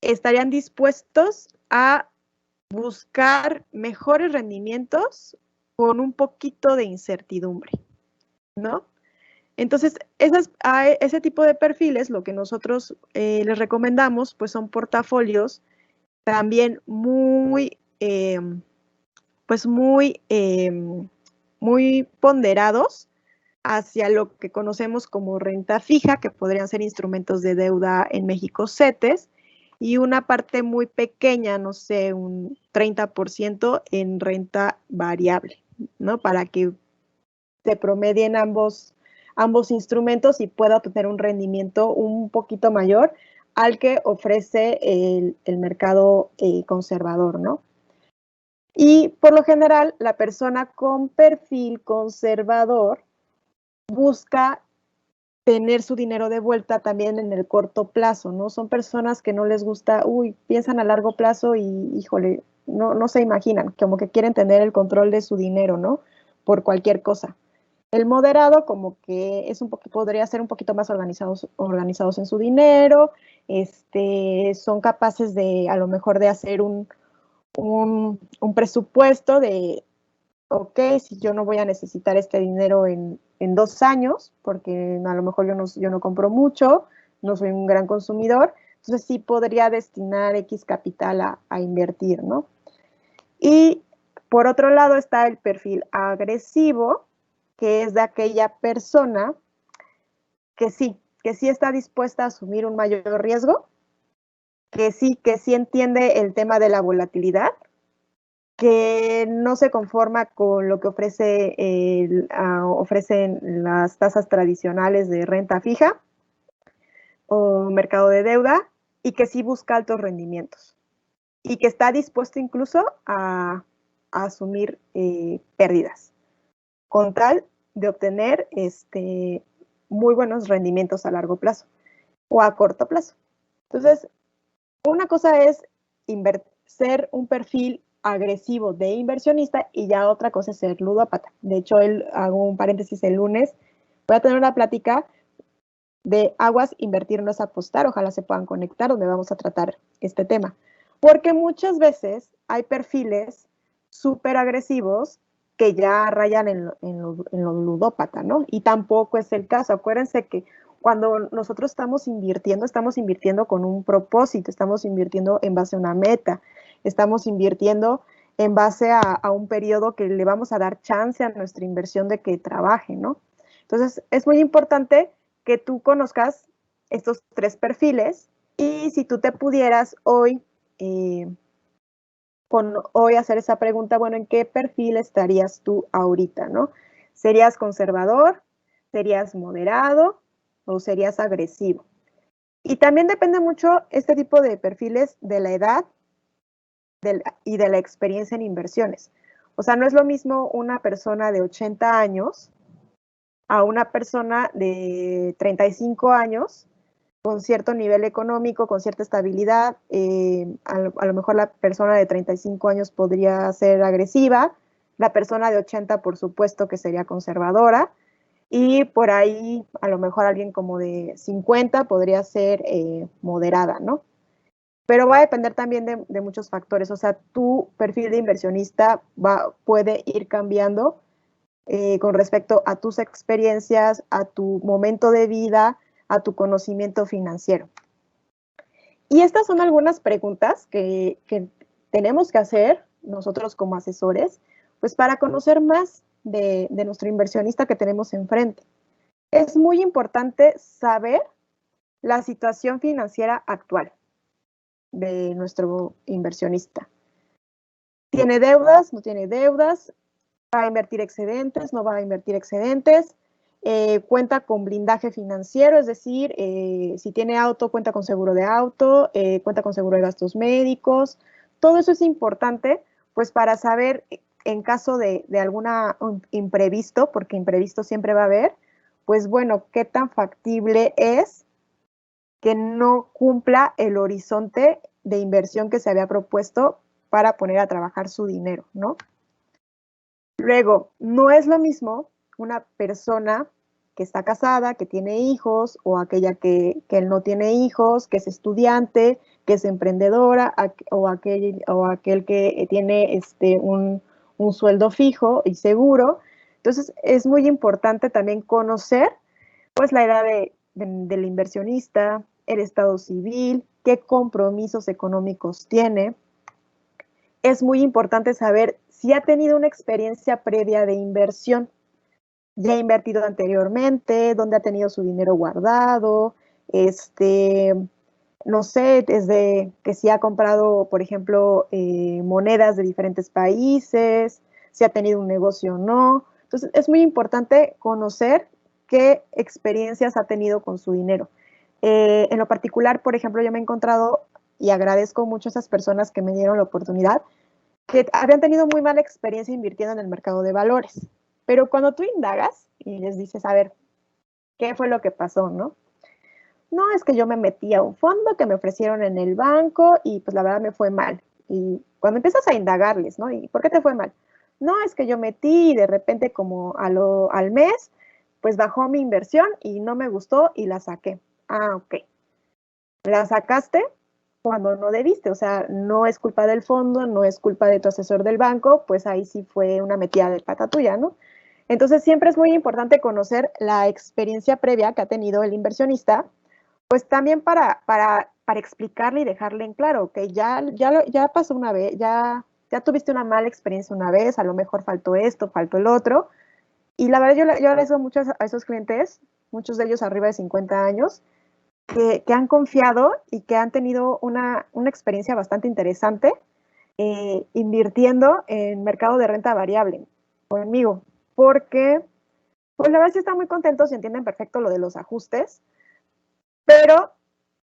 estarían dispuestos a buscar mejores rendimientos con un poquito de incertidumbre, ¿no? Entonces, a ese tipo de perfiles, lo que nosotros les recomendamos, pues son portafolios también muy, muy ponderados hacia lo que conocemos como renta fija, que podrían ser instrumentos de deuda en México CETES, y una parte muy pequeña, no sé, un 30% en renta variable, ¿no? Para que se promedien ambos instrumentos y pueda obtener un rendimiento un poquito mayor al que ofrece el mercado conservador, ¿no? Y por lo general, la persona con perfil conservador busca tener su dinero de vuelta también en el corto plazo, ¿no? Son personas que no les gusta, piensan a largo plazo y, híjole, no se imaginan, como que quieren tener el control de su dinero, ¿no? Por cualquier cosa. El moderado como que podría ser un poquito más organizados en su dinero, son capaces de, a lo mejor, de hacer un presupuesto de, ok, si yo no voy a necesitar este dinero en 2 años, porque a lo mejor yo no compro mucho, no soy un gran consumidor, entonces sí podría destinar X capital a invertir, ¿no? Y por otro lado está el perfil agresivo, que es de aquella persona que sí está dispuesta a asumir un mayor riesgo, que sí entiende el tema de la volatilidad, que no se conforma con lo que ofrecen las tasas tradicionales de renta fija o mercado de deuda y que sí busca altos rendimientos y que está dispuesto incluso a asumir pérdidas con tal de obtener muy buenos rendimientos a largo plazo o a corto plazo. Entonces, una cosa es ser un perfil agresivo de inversionista y ya otra cosa es ser ludópata. De hecho, hago un paréntesis, el lunes voy a tener una plática de aguas, invertir no es apostar, ojalá se puedan conectar donde vamos a tratar este tema. Porque muchas veces hay perfiles súper agresivos que ya rayan en lo ludópata, ¿no? Y tampoco es el caso. Acuérdense que cuando nosotros estamos invirtiendo con un propósito, estamos invirtiendo en base a una meta, estamos invirtiendo en base a un periodo que le vamos a dar chance a nuestra inversión de que trabaje, ¿no? Entonces, es muy importante que tú conozcas estos 3 perfiles y si tú te pudieras hoy hacer esa pregunta, bueno, ¿en qué perfil estarías tú ahorita, no? ¿Serías conservador? ¿Serías moderado? ¿O serías agresivo? Y también depende mucho este tipo de perfiles de la edad y de la experiencia en inversiones. O sea, no es lo mismo una persona de 80 años a una persona de 35 años con cierto nivel económico, con cierta estabilidad. A lo mejor la persona de 35 años podría ser agresiva, la persona de 80 por supuesto que sería conservadora, y por ahí a lo mejor alguien como de 50 podría ser moderada, ¿no? Pero va a depender también de muchos factores, o sea, tu perfil de inversionista puede ir cambiando con respecto a tus experiencias, a tu momento de vida, a tu conocimiento financiero. Y estas son algunas preguntas que tenemos que hacer nosotros como asesores, pues para conocer más de nuestro inversionista que tenemos enfrente. Es muy importante saber la situación financiera actual de nuestro inversionista. ¿Tiene deudas? ¿No tiene deudas? ¿Va a invertir excedentes? ¿No va a invertir excedentes? Cuenta con blindaje financiero, es decir, si tiene auto, cuenta con seguro de auto, cuenta con seguro de gastos médicos. Todo eso es importante, pues para saber en caso de alguna imprevisto, porque imprevisto siempre va a haber, pues bueno, qué tan factible es que no cumpla el horizonte de inversión que se había propuesto para poner a trabajar su dinero, ¿no? Luego, no es lo mismo una persona que está casada, que tiene hijos, o aquella que no tiene hijos, que es estudiante, que es emprendedora, o aquel que tiene un sueldo fijo y seguro. Entonces, es muy importante también conocer pues la edad del inversionista, el estado civil, qué compromisos económicos tiene. Es muy importante saber si ha tenido una experiencia previa de inversión, ya ha invertido anteriormente, dónde ha tenido su dinero guardado, no sé, desde que si ha comprado, por ejemplo, monedas de diferentes países, si ha tenido un negocio o no. Entonces, es muy importante conocer qué experiencias ha tenido con su dinero. En lo particular, por ejemplo, yo me he encontrado, y agradezco mucho a esas personas que me dieron la oportunidad, que habían tenido muy mala experiencia invirtiendo en el mercado de valores. Pero cuando tú indagas y les dices, a ver, ¿qué fue lo que pasó, no? No, es que yo me metí a un fondo que me ofrecieron en el banco y pues la verdad me fue mal. Y cuando empiezas a indagarles, ¿no? ¿Y por qué te fue mal? No, es que yo metí y de repente como al mes, pues bajó mi inversión y no me gustó y la saqué. Ah, ok. La sacaste cuando no debiste, o sea, no es culpa del fondo, no es culpa de tu asesor del banco, pues ahí sí fue una metida de pata tuya, ¿no? Entonces siempre es muy importante conocer la experiencia previa que ha tenido el inversionista, pues también para explicarle y dejarle en claro que ya pasó una vez, ya tuviste una mala experiencia una vez, a lo mejor faltó esto, faltó el otro, y la verdad yo agradezco mucho a esos clientes, muchos de ellos arriba de 50 años, que han confiado y que han tenido una experiencia bastante interesante invirtiendo en mercado de renta variable conmigo, porque pues la verdad sí están muy contentos y entienden perfecto lo de los ajustes, pero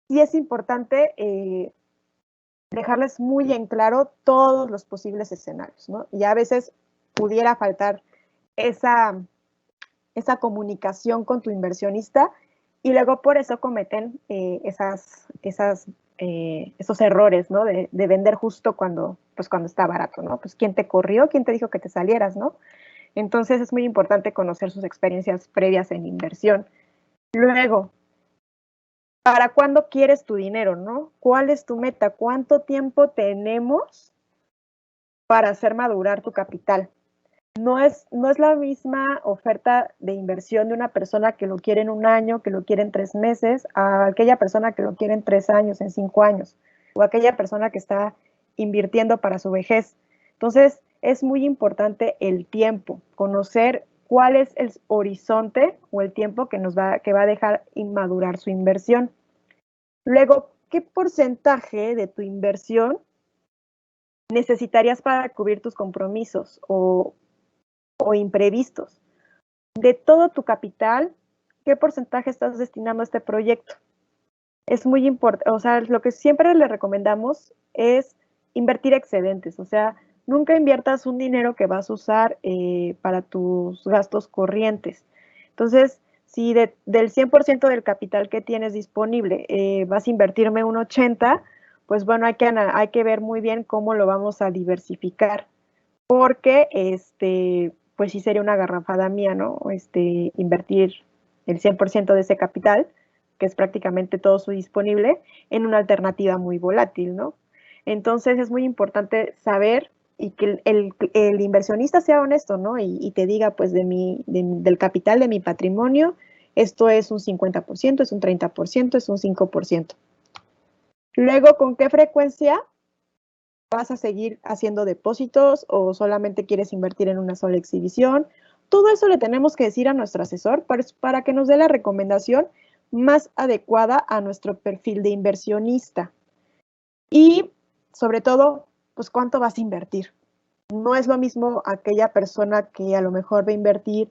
sí es importante dejarles muy en claro todos los posibles escenarios, ¿no? Y a veces pudiera faltar esa comunicación con tu inversionista y luego por eso cometen esos errores, ¿no? De vender justo cuando está barato, ¿no? Pues quién te corrió, quién te dijo que te salieras, ¿no? Entonces es muy importante conocer sus experiencias previas en inversión. Luego, ¿para cuándo quieres tu dinero, no? ¿Cuál es tu meta? ¿Cuánto tiempo tenemos para hacer madurar tu capital? No es la misma oferta de inversión de una persona que lo quiere en un año, que lo quiere en 3 meses, a aquella persona que lo quiere en 3 años, en 5 años, o aquella persona que está invirtiendo para su vejez. Entonces, es muy importante el tiempo, conocer cuál es el horizonte o el tiempo que va a dejar inmadurar su inversión. Luego, ¿qué porcentaje de tu inversión necesitarías para cubrir tus compromisos o imprevistos? De todo tu capital, ¿qué porcentaje estás destinando a este proyecto? Es muy importante, o sea, lo que siempre le recomendamos es invertir excedentes, o sea, nunca inviertas un dinero que vas a usar para tus gastos corrientes. Entonces, si del 100% del capital que tienes disponible vas a invertirme un 80%, pues bueno, hay que ver muy bien cómo lo vamos a diversificar, porque pues sí sería una garrafada mía, ¿no? Invertir el 100% de ese capital, que es prácticamente todo su disponible, en una alternativa muy volátil, ¿no? Entonces es muy importante saber y que el inversionista sea honesto, ¿no? Y te diga, pues, del capital de mi patrimonio, esto es un 50%, es un 30%, es un 5%. Luego, ¿con qué frecuencia vas a seguir haciendo depósitos o solamente quieres invertir en una sola exhibición? Todo eso le tenemos que decir a nuestro asesor para que nos dé la recomendación más adecuada a nuestro perfil de inversionista. Y sobre todo, pues cuánto vas a invertir. No es lo mismo aquella persona que a lo mejor va a invertir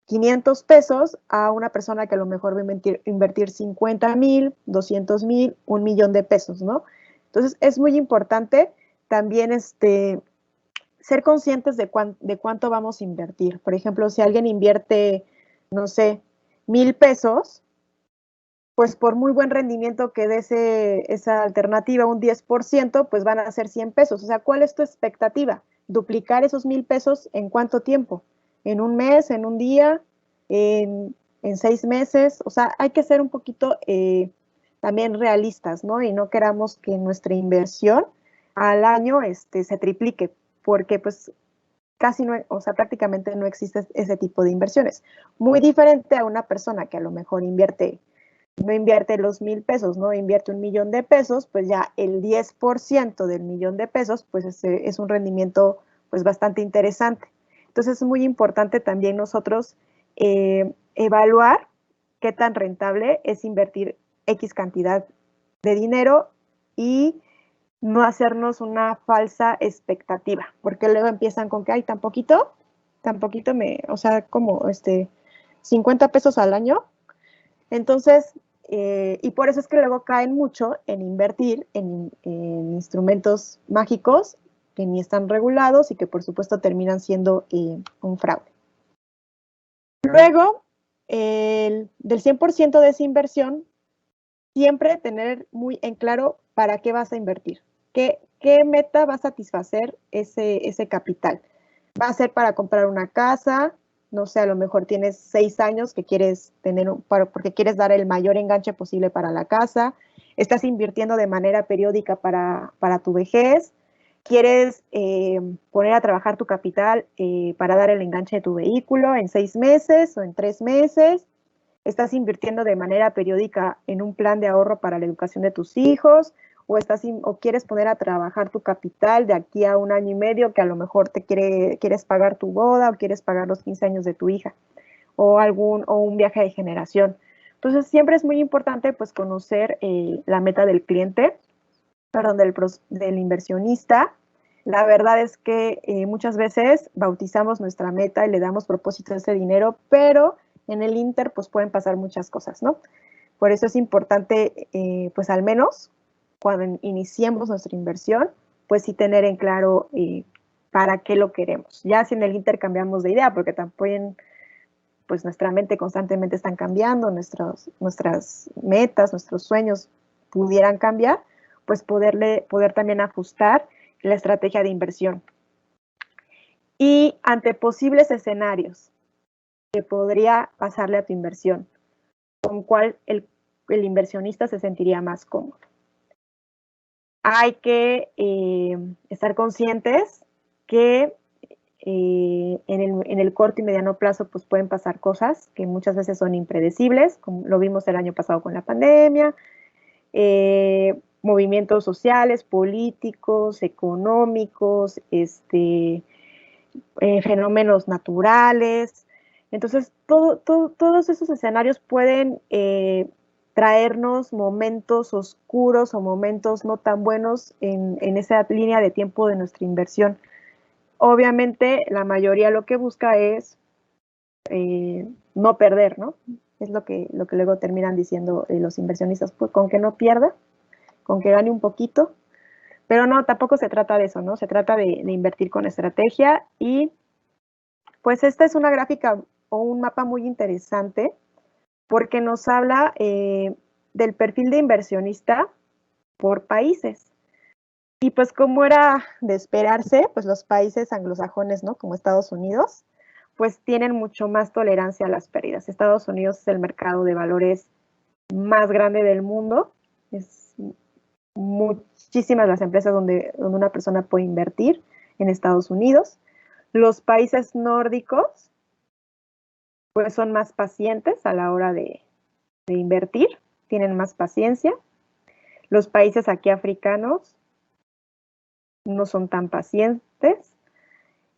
500 pesos a una persona que a lo mejor va a invertir 50,000, 200,000, 1,000,000 de pesos, ¿no? Entonces es muy importante también ser conscientes de cuánto vamos a invertir. Por ejemplo, si alguien invierte, no sé, 1,000 pesos, pues por muy buen rendimiento que dé esa alternativa, un 10%, pues van a ser 100 pesos. O sea, ¿cuál es tu expectativa? ¿Duplicar esos 1,000 pesos en cuánto tiempo? ¿En un mes? ¿En un día? ¿En 6 meses? O sea, hay que ser un poquito también realistas, ¿no? Y no queramos que nuestra inversión al año se triplique, porque pues casi no, o sea, prácticamente no existe ese tipo de inversiones. Muy diferente a una persona que a lo mejor no invierte los 1,000 pesos, ¿no? Invierte 1,000,000 de pesos, pues ya el 10% del 1,000,000 de pesos, pues es un rendimiento pues bastante interesante. Entonces es muy importante también nosotros evaluar qué tan rentable es invertir X cantidad de dinero y no hacernos una falsa expectativa, porque luego empiezan con que, ay, tan poquito o sea, como 50 pesos al año. Entonces, y por eso es que luego caen mucho en invertir en instrumentos mágicos que ni están regulados y que por supuesto terminan siendo un fraude. Luego, del 100% de esa inversión, siempre tener muy en claro para qué vas a invertir, qué meta va a satisfacer ese capital. Va a ser para comprar una casa, no sé, a lo mejor tienes 6 años que quieres porque quieres dar el mayor enganche posible para la casa, estás invirtiendo de manera periódica para tu vejez, quieres poner a trabajar tu capital para dar el enganche de tu vehículo en 6 meses o en 3 meses, estás invirtiendo de manera periódica en un plan de ahorro para la educación de tus hijos, o quieres poner a trabajar tu capital de aquí a 1 año y medio, que a lo mejor quieres pagar tu boda o quieres pagar los 15 años de tu hija o un viaje de generación. Entonces siempre es muy importante pues conocer la meta del cliente, perdón, del inversionista. La verdad es que muchas veces bautizamos nuestra meta y le damos propósito a ese dinero, pero en el Inter pues pueden pasar muchas cosas, ¿no? Por eso es importante, pues al menos cuando iniciemos nuestra inversión, pues sí tener en claro para qué lo queremos. Ya si en el Inter cambiamos de idea, porque también pues nuestra mente constantemente están cambiando, nuestras metas, nuestros sueños pudieran cambiar, pues poder también ajustar la estrategia de inversión. Y ante posibles escenarios que podría pasarle a tu inversión, con cuál el inversionista se sentiría más cómodo. Hay que estar conscientes que en el corto y mediano plazo pues pueden pasar cosas que muchas veces son impredecibles, como lo vimos el año pasado con la pandemia, movimientos sociales, políticos, económicos, fenómenos naturales. Entonces, todos esos escenarios pueden traernos momentos oscuros o momentos no tan buenos en esa línea de tiempo de nuestra inversión. Obviamente, la mayoría lo que busca es no perder, ¿no? Es lo que luego terminan diciendo los inversionistas, pues con que no pierda, con que gane un poquito, pero no, tampoco se trata de eso, ¿no? Se trata de invertir con estrategia y pues esta es una gráfica o un mapa muy interesante porque nos habla del perfil de inversionista por países. Y pues como era de esperarse, pues los países anglosajones, ¿no? Como Estados Unidos, pues tienen mucho más tolerancia a las pérdidas. Estados Unidos es el mercado de valores más grande del mundo. Es muchísimas las empresas donde una persona puede invertir en Estados Unidos. Los países nórdicos, pues son más pacientes a la hora de invertir, tienen más paciencia. Los países aquí africanos no son tan pacientes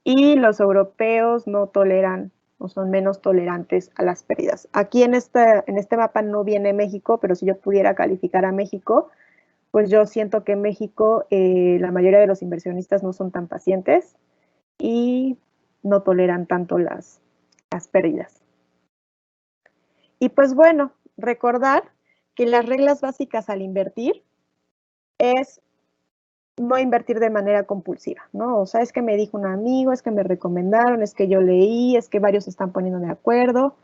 y los europeos no toleran o son menos tolerantes a las pérdidas. Aquí en este mapa no viene México, pero si yo pudiera calificar a México, pues yo siento que en México la mayoría de los inversionistas no son tan pacientes y no toleran tanto las pérdidas. Y pues bueno, recordar que las reglas básicas al invertir es no invertir de manera compulsiva, ¿no? O sea, es que me dijo un amigo, es que me recomendaron, es que yo leí, es que varios se están poniendo de acuerdo.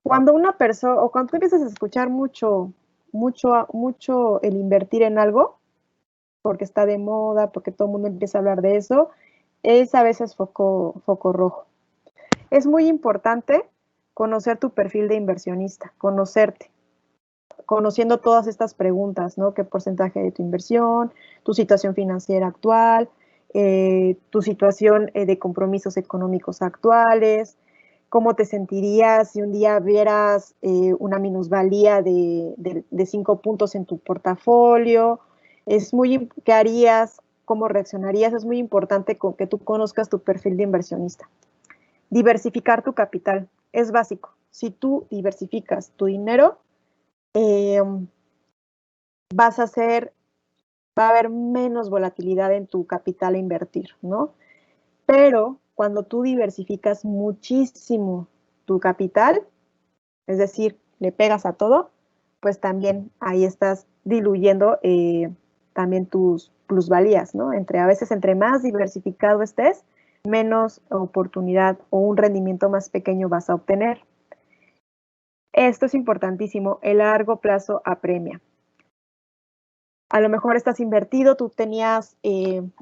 Cuando una persona, o cuando tú empiezas a escuchar mucho el invertir en algo, porque está de moda, porque todo el mundo empieza a hablar de eso, es a veces foco rojo. Es muy importante conocer tu perfil de inversionista, conocerte, conociendo todas estas preguntas, ¿no? ¿Qué porcentaje de tu inversión, tu situación financiera actual, tu situación de compromisos económicos actuales, cómo te sentirías si un día vieras una minusvalía de 5 puntos en tu portafolio? ¿Qué harías? ¿Cómo reaccionarías? Es muy importante que tú conozcas tu perfil de inversionista. Diversificar tu capital es básico. Si tú diversificas tu dinero, va a haber menos volatilidad en tu capital a invertir, ¿no? Pero cuando tú diversificas muchísimo tu capital, es decir, le pegas a todo, pues también ahí estás diluyendo también tus plusvalías, ¿no? A veces entre más diversificado estés, menos oportunidad o un rendimiento más pequeño vas a obtener. Esto es importantísimo, el largo plazo apremia. A lo mejor estás invertido, tú tenías,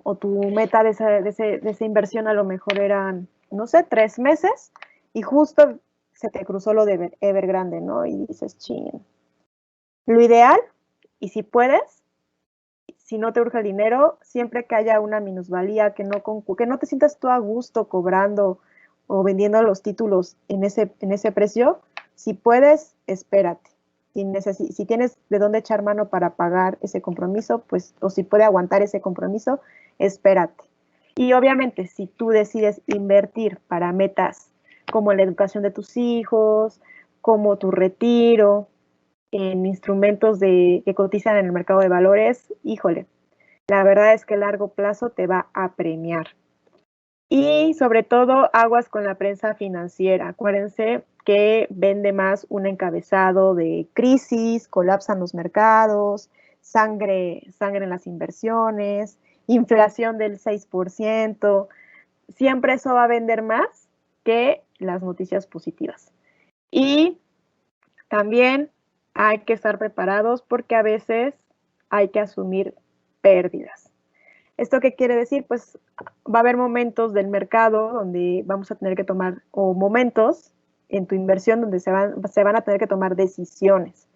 o tu meta de esa inversión a lo mejor eran, no sé, 3 meses, y justo se te cruzó lo de Evergrande, ¿no? Y dices, ching. Lo ideal, y si puedes, si no te urge el dinero, siempre que haya una minusvalía, que no te sientas tú a gusto cobrando o vendiendo los títulos en ese precio, si puedes, espérate. Si tienes de dónde echar mano para pagar ese compromiso, pues, o si puede aguantar ese compromiso, espérate. Y obviamente, si tú decides invertir para metas como la educación de tus hijos, como tu retiro, en instrumentos que cotizan en el mercado de valores, híjole, la verdad es que a largo plazo te va a premiar. Y sobre todo, aguas con la prensa financiera. Acuérdense que vende más un encabezado de crisis, colapsan los mercados, sangre en las inversiones, inflación del 6%. Siempre eso va a vender más que las noticias positivas. Y también hay que estar preparados porque a veces hay que asumir pérdidas. ¿Esto qué quiere decir? Pues va a haber momentos del mercado donde vamos a tener que tomar, o momentos en tu inversión donde se van a tener que tomar decisiones.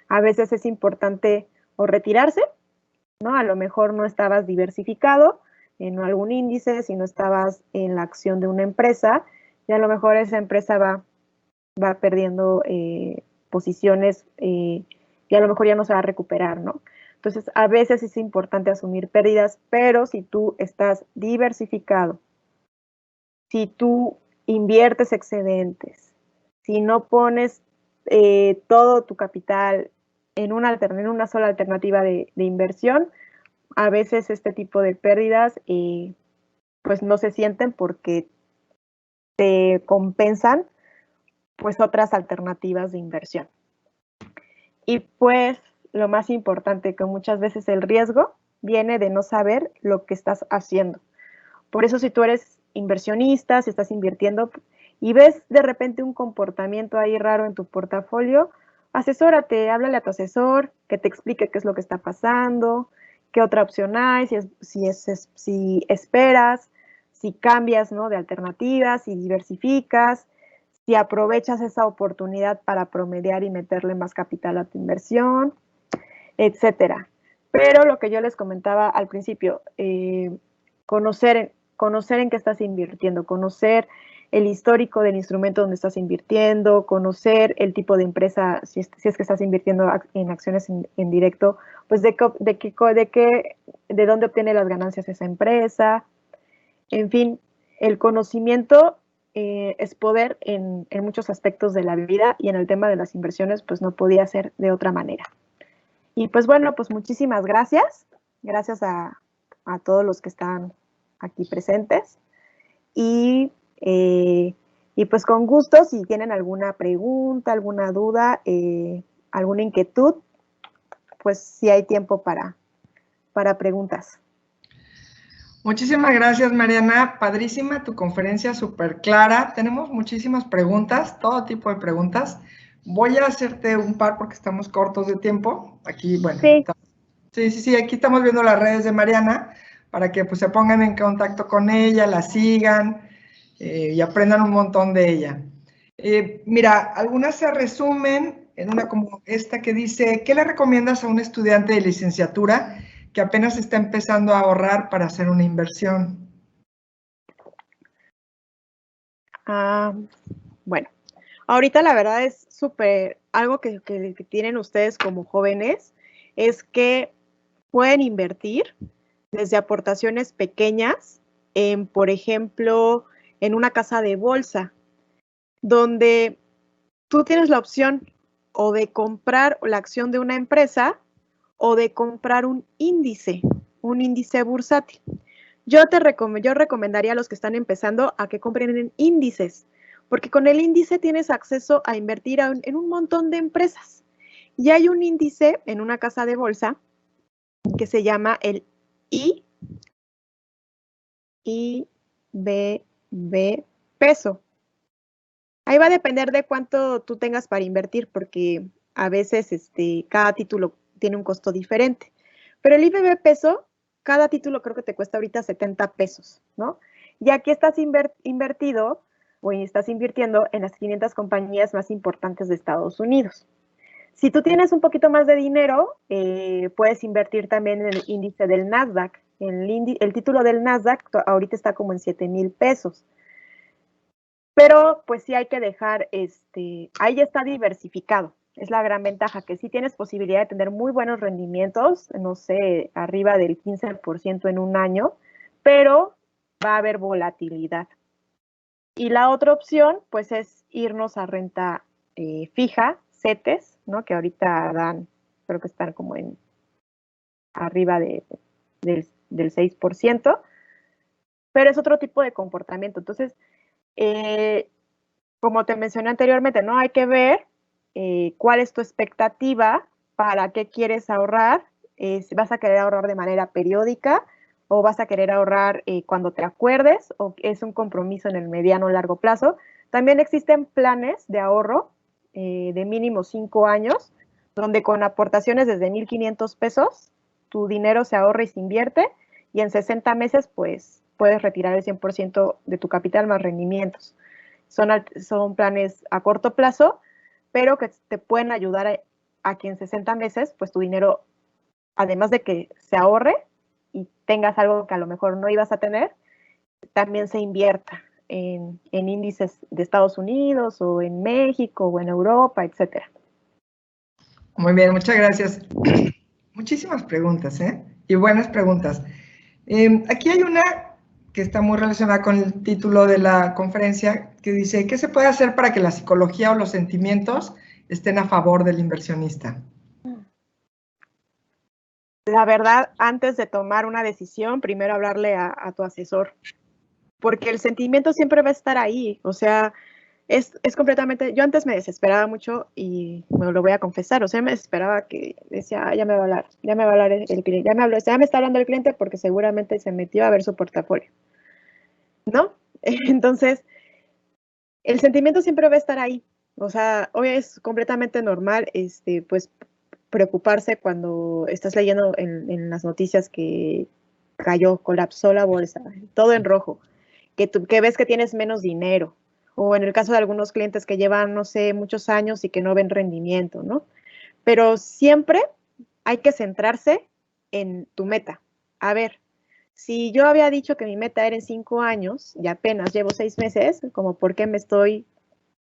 A veces es importante o retirarse, ¿no? A lo mejor no estabas diversificado en algún índice, si no estabas en la acción de una empresa, y a lo mejor esa empresa va perdiendo posiciones y a lo mejor ya no se va a recuperar, ¿no? Entonces, a veces es importante asumir pérdidas, pero si tú estás diversificado, si tú inviertes excedentes, si no pones todo tu capital en una sola alternativa de inversión, a veces este tipo de pérdidas pues no se sienten porque te compensan pues otras alternativas de inversión. Y pues lo más importante, que muchas veces el riesgo viene de no saber lo que estás haciendo. Por eso si tú eres inversionista, si estás invirtiendo y ves de repente un comportamiento ahí raro en tu portafolio, asesórate, háblale a tu asesor, que te explique qué es lo que está pasando, qué otra opción hay, si esperas, si cambias, ¿no?, de alternativas, si diversificas, si aprovechas esa oportunidad para promediar y meterle más capital a tu inversión, etcétera. Pero lo que yo les comentaba al principio, conocer en qué estás invirtiendo, conocer el histórico del instrumento donde estás invirtiendo, conocer el tipo de empresa, si es que estás invirtiendo en acciones en directo, pues de dónde obtiene las ganancias esa empresa. En fin, el conocimiento es poder en muchos aspectos de la vida, y en el tema de las inversiones pues no podía ser de otra manera. Y pues bueno, pues muchísimas gracias. Gracias a todos los que están aquí presentes. Y pues con gusto, si tienen alguna pregunta, alguna duda, alguna inquietud, pues sí hay tiempo para preguntas. Muchísimas gracias, Mariana. Padrísima tu conferencia, súper clara. Tenemos muchísimas preguntas, todo tipo de preguntas. Voy a hacerte un par porque estamos cortos de tiempo. Aquí, bueno, sí, aquí estamos viendo las redes de Mariana para que pues se pongan en contacto con ella, la sigan y aprendan un montón de ella. Mira, algunas se resumen en una como esta que dice, ¿qué le recomiendas a un estudiante de licenciatura que apenas está empezando a ahorrar para hacer una inversión? Bueno, ahorita la verdad es súper, algo que tienen ustedes como jóvenes, es que pueden invertir desde aportaciones pequeñas en, por ejemplo, en una casa de bolsa, donde tú tienes la opción o de comprar la acción de una empresa o de comprar un índice bursátil. Yo recomendaría a los que están empezando a que compren en índices, porque con el índice tienes acceso a invertir en un montón de empresas. Y hay un índice en una casa de bolsa que se llama el IBB peso. Ahí va a depender de cuánto tú tengas para invertir, porque a veces cada título tiene un costo diferente. Pero el IBB peso, cada título creo que te cuesta ahorita 70 pesos, ¿no? Y aquí estás invertido o estás invirtiendo en las 500 compañías más importantes de Estados Unidos. Si tú tienes un poquito más de dinero, puedes invertir también en el índice del Nasdaq. El título del Nasdaq ahorita está como en 7,000 pesos. Pero pues sí hay que dejar, ahí ya está diversificado. Es la gran ventaja, que sí tienes posibilidad de tener muy buenos rendimientos, no sé, arriba del 15% en un año, pero va a haber volatilidad. Y la otra opción, pues es irnos a renta fija, CETES, ¿no? Que ahorita dan, creo que están como en arriba del 6%, pero es otro tipo de comportamiento. Entonces, como te mencioné anteriormente, ¿no? Hay que ver cuál es tu expectativa, para qué quieres ahorrar, si vas a querer ahorrar de manera periódica o vas a querer ahorrar cuando te acuerdes, o es un compromiso en el mediano o largo plazo. También existen planes de ahorro de mínimo 5 años, donde con aportaciones desde 1,500 pesos, tu dinero se ahorra y se invierte, y en 60 meses pues puedes retirar el 100% de tu capital más rendimientos. Son planes a corto plazo, pero que te pueden ayudar a que en 60 meses, pues tu dinero, además de que se ahorre y tengas algo que a lo mejor no ibas a tener, también se invierta en índices de Estados Unidos o en México o en Europa, etcétera. Muy bien, muchas gracias. Muchísimas preguntas, ¿eh? Y buenas preguntas. Aquí hay una que está muy relacionada con el título de la conferencia, que dice, ¿qué se puede hacer para que la psicología o los sentimientos estén a favor del inversionista? La verdad, antes de tomar una decisión, primero hablarle a tu asesor, porque el sentimiento siempre va a estar ahí. O sea, es completamente, yo antes me desesperaba mucho, y me lo voy a confesar, o sea, me desesperaba, que decía, ya me va a hablar el cliente, ya me está hablando el cliente, porque seguramente se metió a ver su portafolio, ¿no? Entonces, el sentimiento siempre va a estar ahí. O sea, hoy es completamente normal, pues, preocuparse cuando estás leyendo en las noticias que colapsó la bolsa, todo en rojo, que ves que tienes menos dinero, o en el caso de algunos clientes que llevan, no sé, muchos años y que no ven rendimiento, ¿no? Pero siempre hay que centrarse en tu meta. A ver, si yo había dicho que mi meta era en 5 años y apenas llevo 6 meses, como por qué me estoy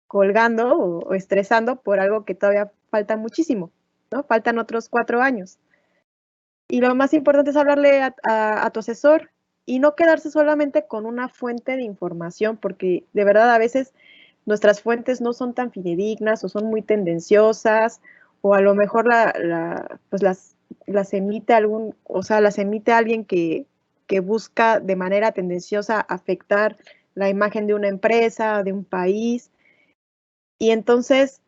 colgando o estresando por algo que todavía falta muchísimo, ¿no? Faltan otros 4 años. Y lo más importante es hablarle a tu asesor y no quedarse solamente con una fuente de información, porque de verdad a veces nuestras fuentes no son tan fidedignas o son muy tendenciosas, o a lo mejor pues las emite las emite alguien que busca de manera tendenciosa afectar la imagen de una empresa, de un país. Y entonces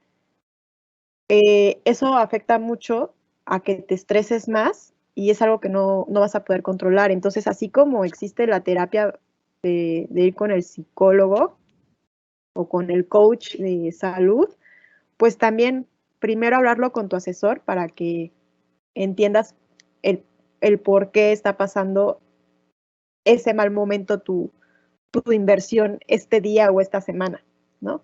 eso afecta mucho a que te estreses más y es algo que no vas a poder controlar. Entonces, así como existe la terapia de ir con el psicólogo o con el coach de salud, pues también primero hablarlo con tu asesor para que entiendas el por qué está pasando ese mal momento tu inversión este día o esta semana, ¿no?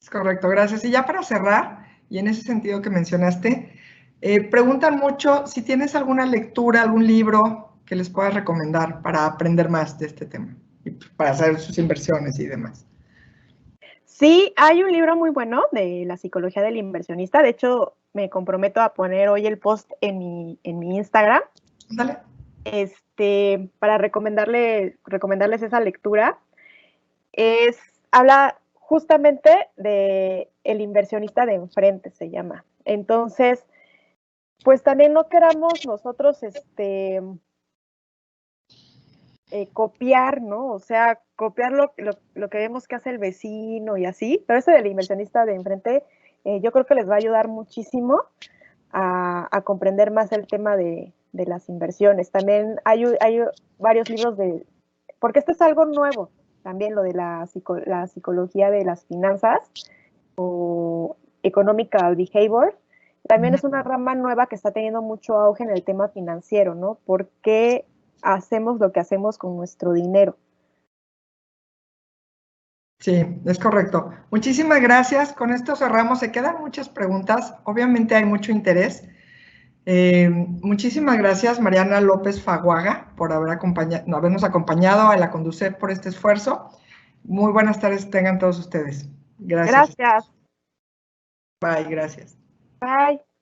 Es correcto, gracias. Y ya para cerrar, y en ese sentido que mencionaste, preguntan mucho si tienes alguna lectura, algún libro que les puedas recomendar para aprender más de este tema y para hacer sus inversiones y demás. Sí, hay un libro muy bueno de la psicología del inversionista. De hecho, me comprometo a poner hoy el post en mi Instagram. Dale. Para recomendarles esa lectura. Habla justamente de el inversionista de enfrente, se llama. Entonces, pues también no queramos nosotros copiar, ¿no? O sea, copiar lo que vemos que hace el vecino y así, pero ese del inversionista de enfrente, yo creo que les va a ayudar muchísimo a comprender más el tema de las inversiones. También hay varios libros porque esto es algo nuevo, también lo de la psicología de las finanzas o economical behavior. También es una rama nueva que está teniendo mucho auge en el tema financiero, ¿no? ¿Por qué hacemos lo que hacemos con nuestro dinero? Sí, es correcto. Muchísimas gracias. Con esto cerramos. Se quedan muchas preguntas. Obviamente hay mucho interés. Muchísimas gracias, Mariana López Faguaga, por habernos acompañado a la Conducef por este esfuerzo. Muy buenas tardes tengan todos ustedes. Gracias. Gracias. Bye, gracias. Bye.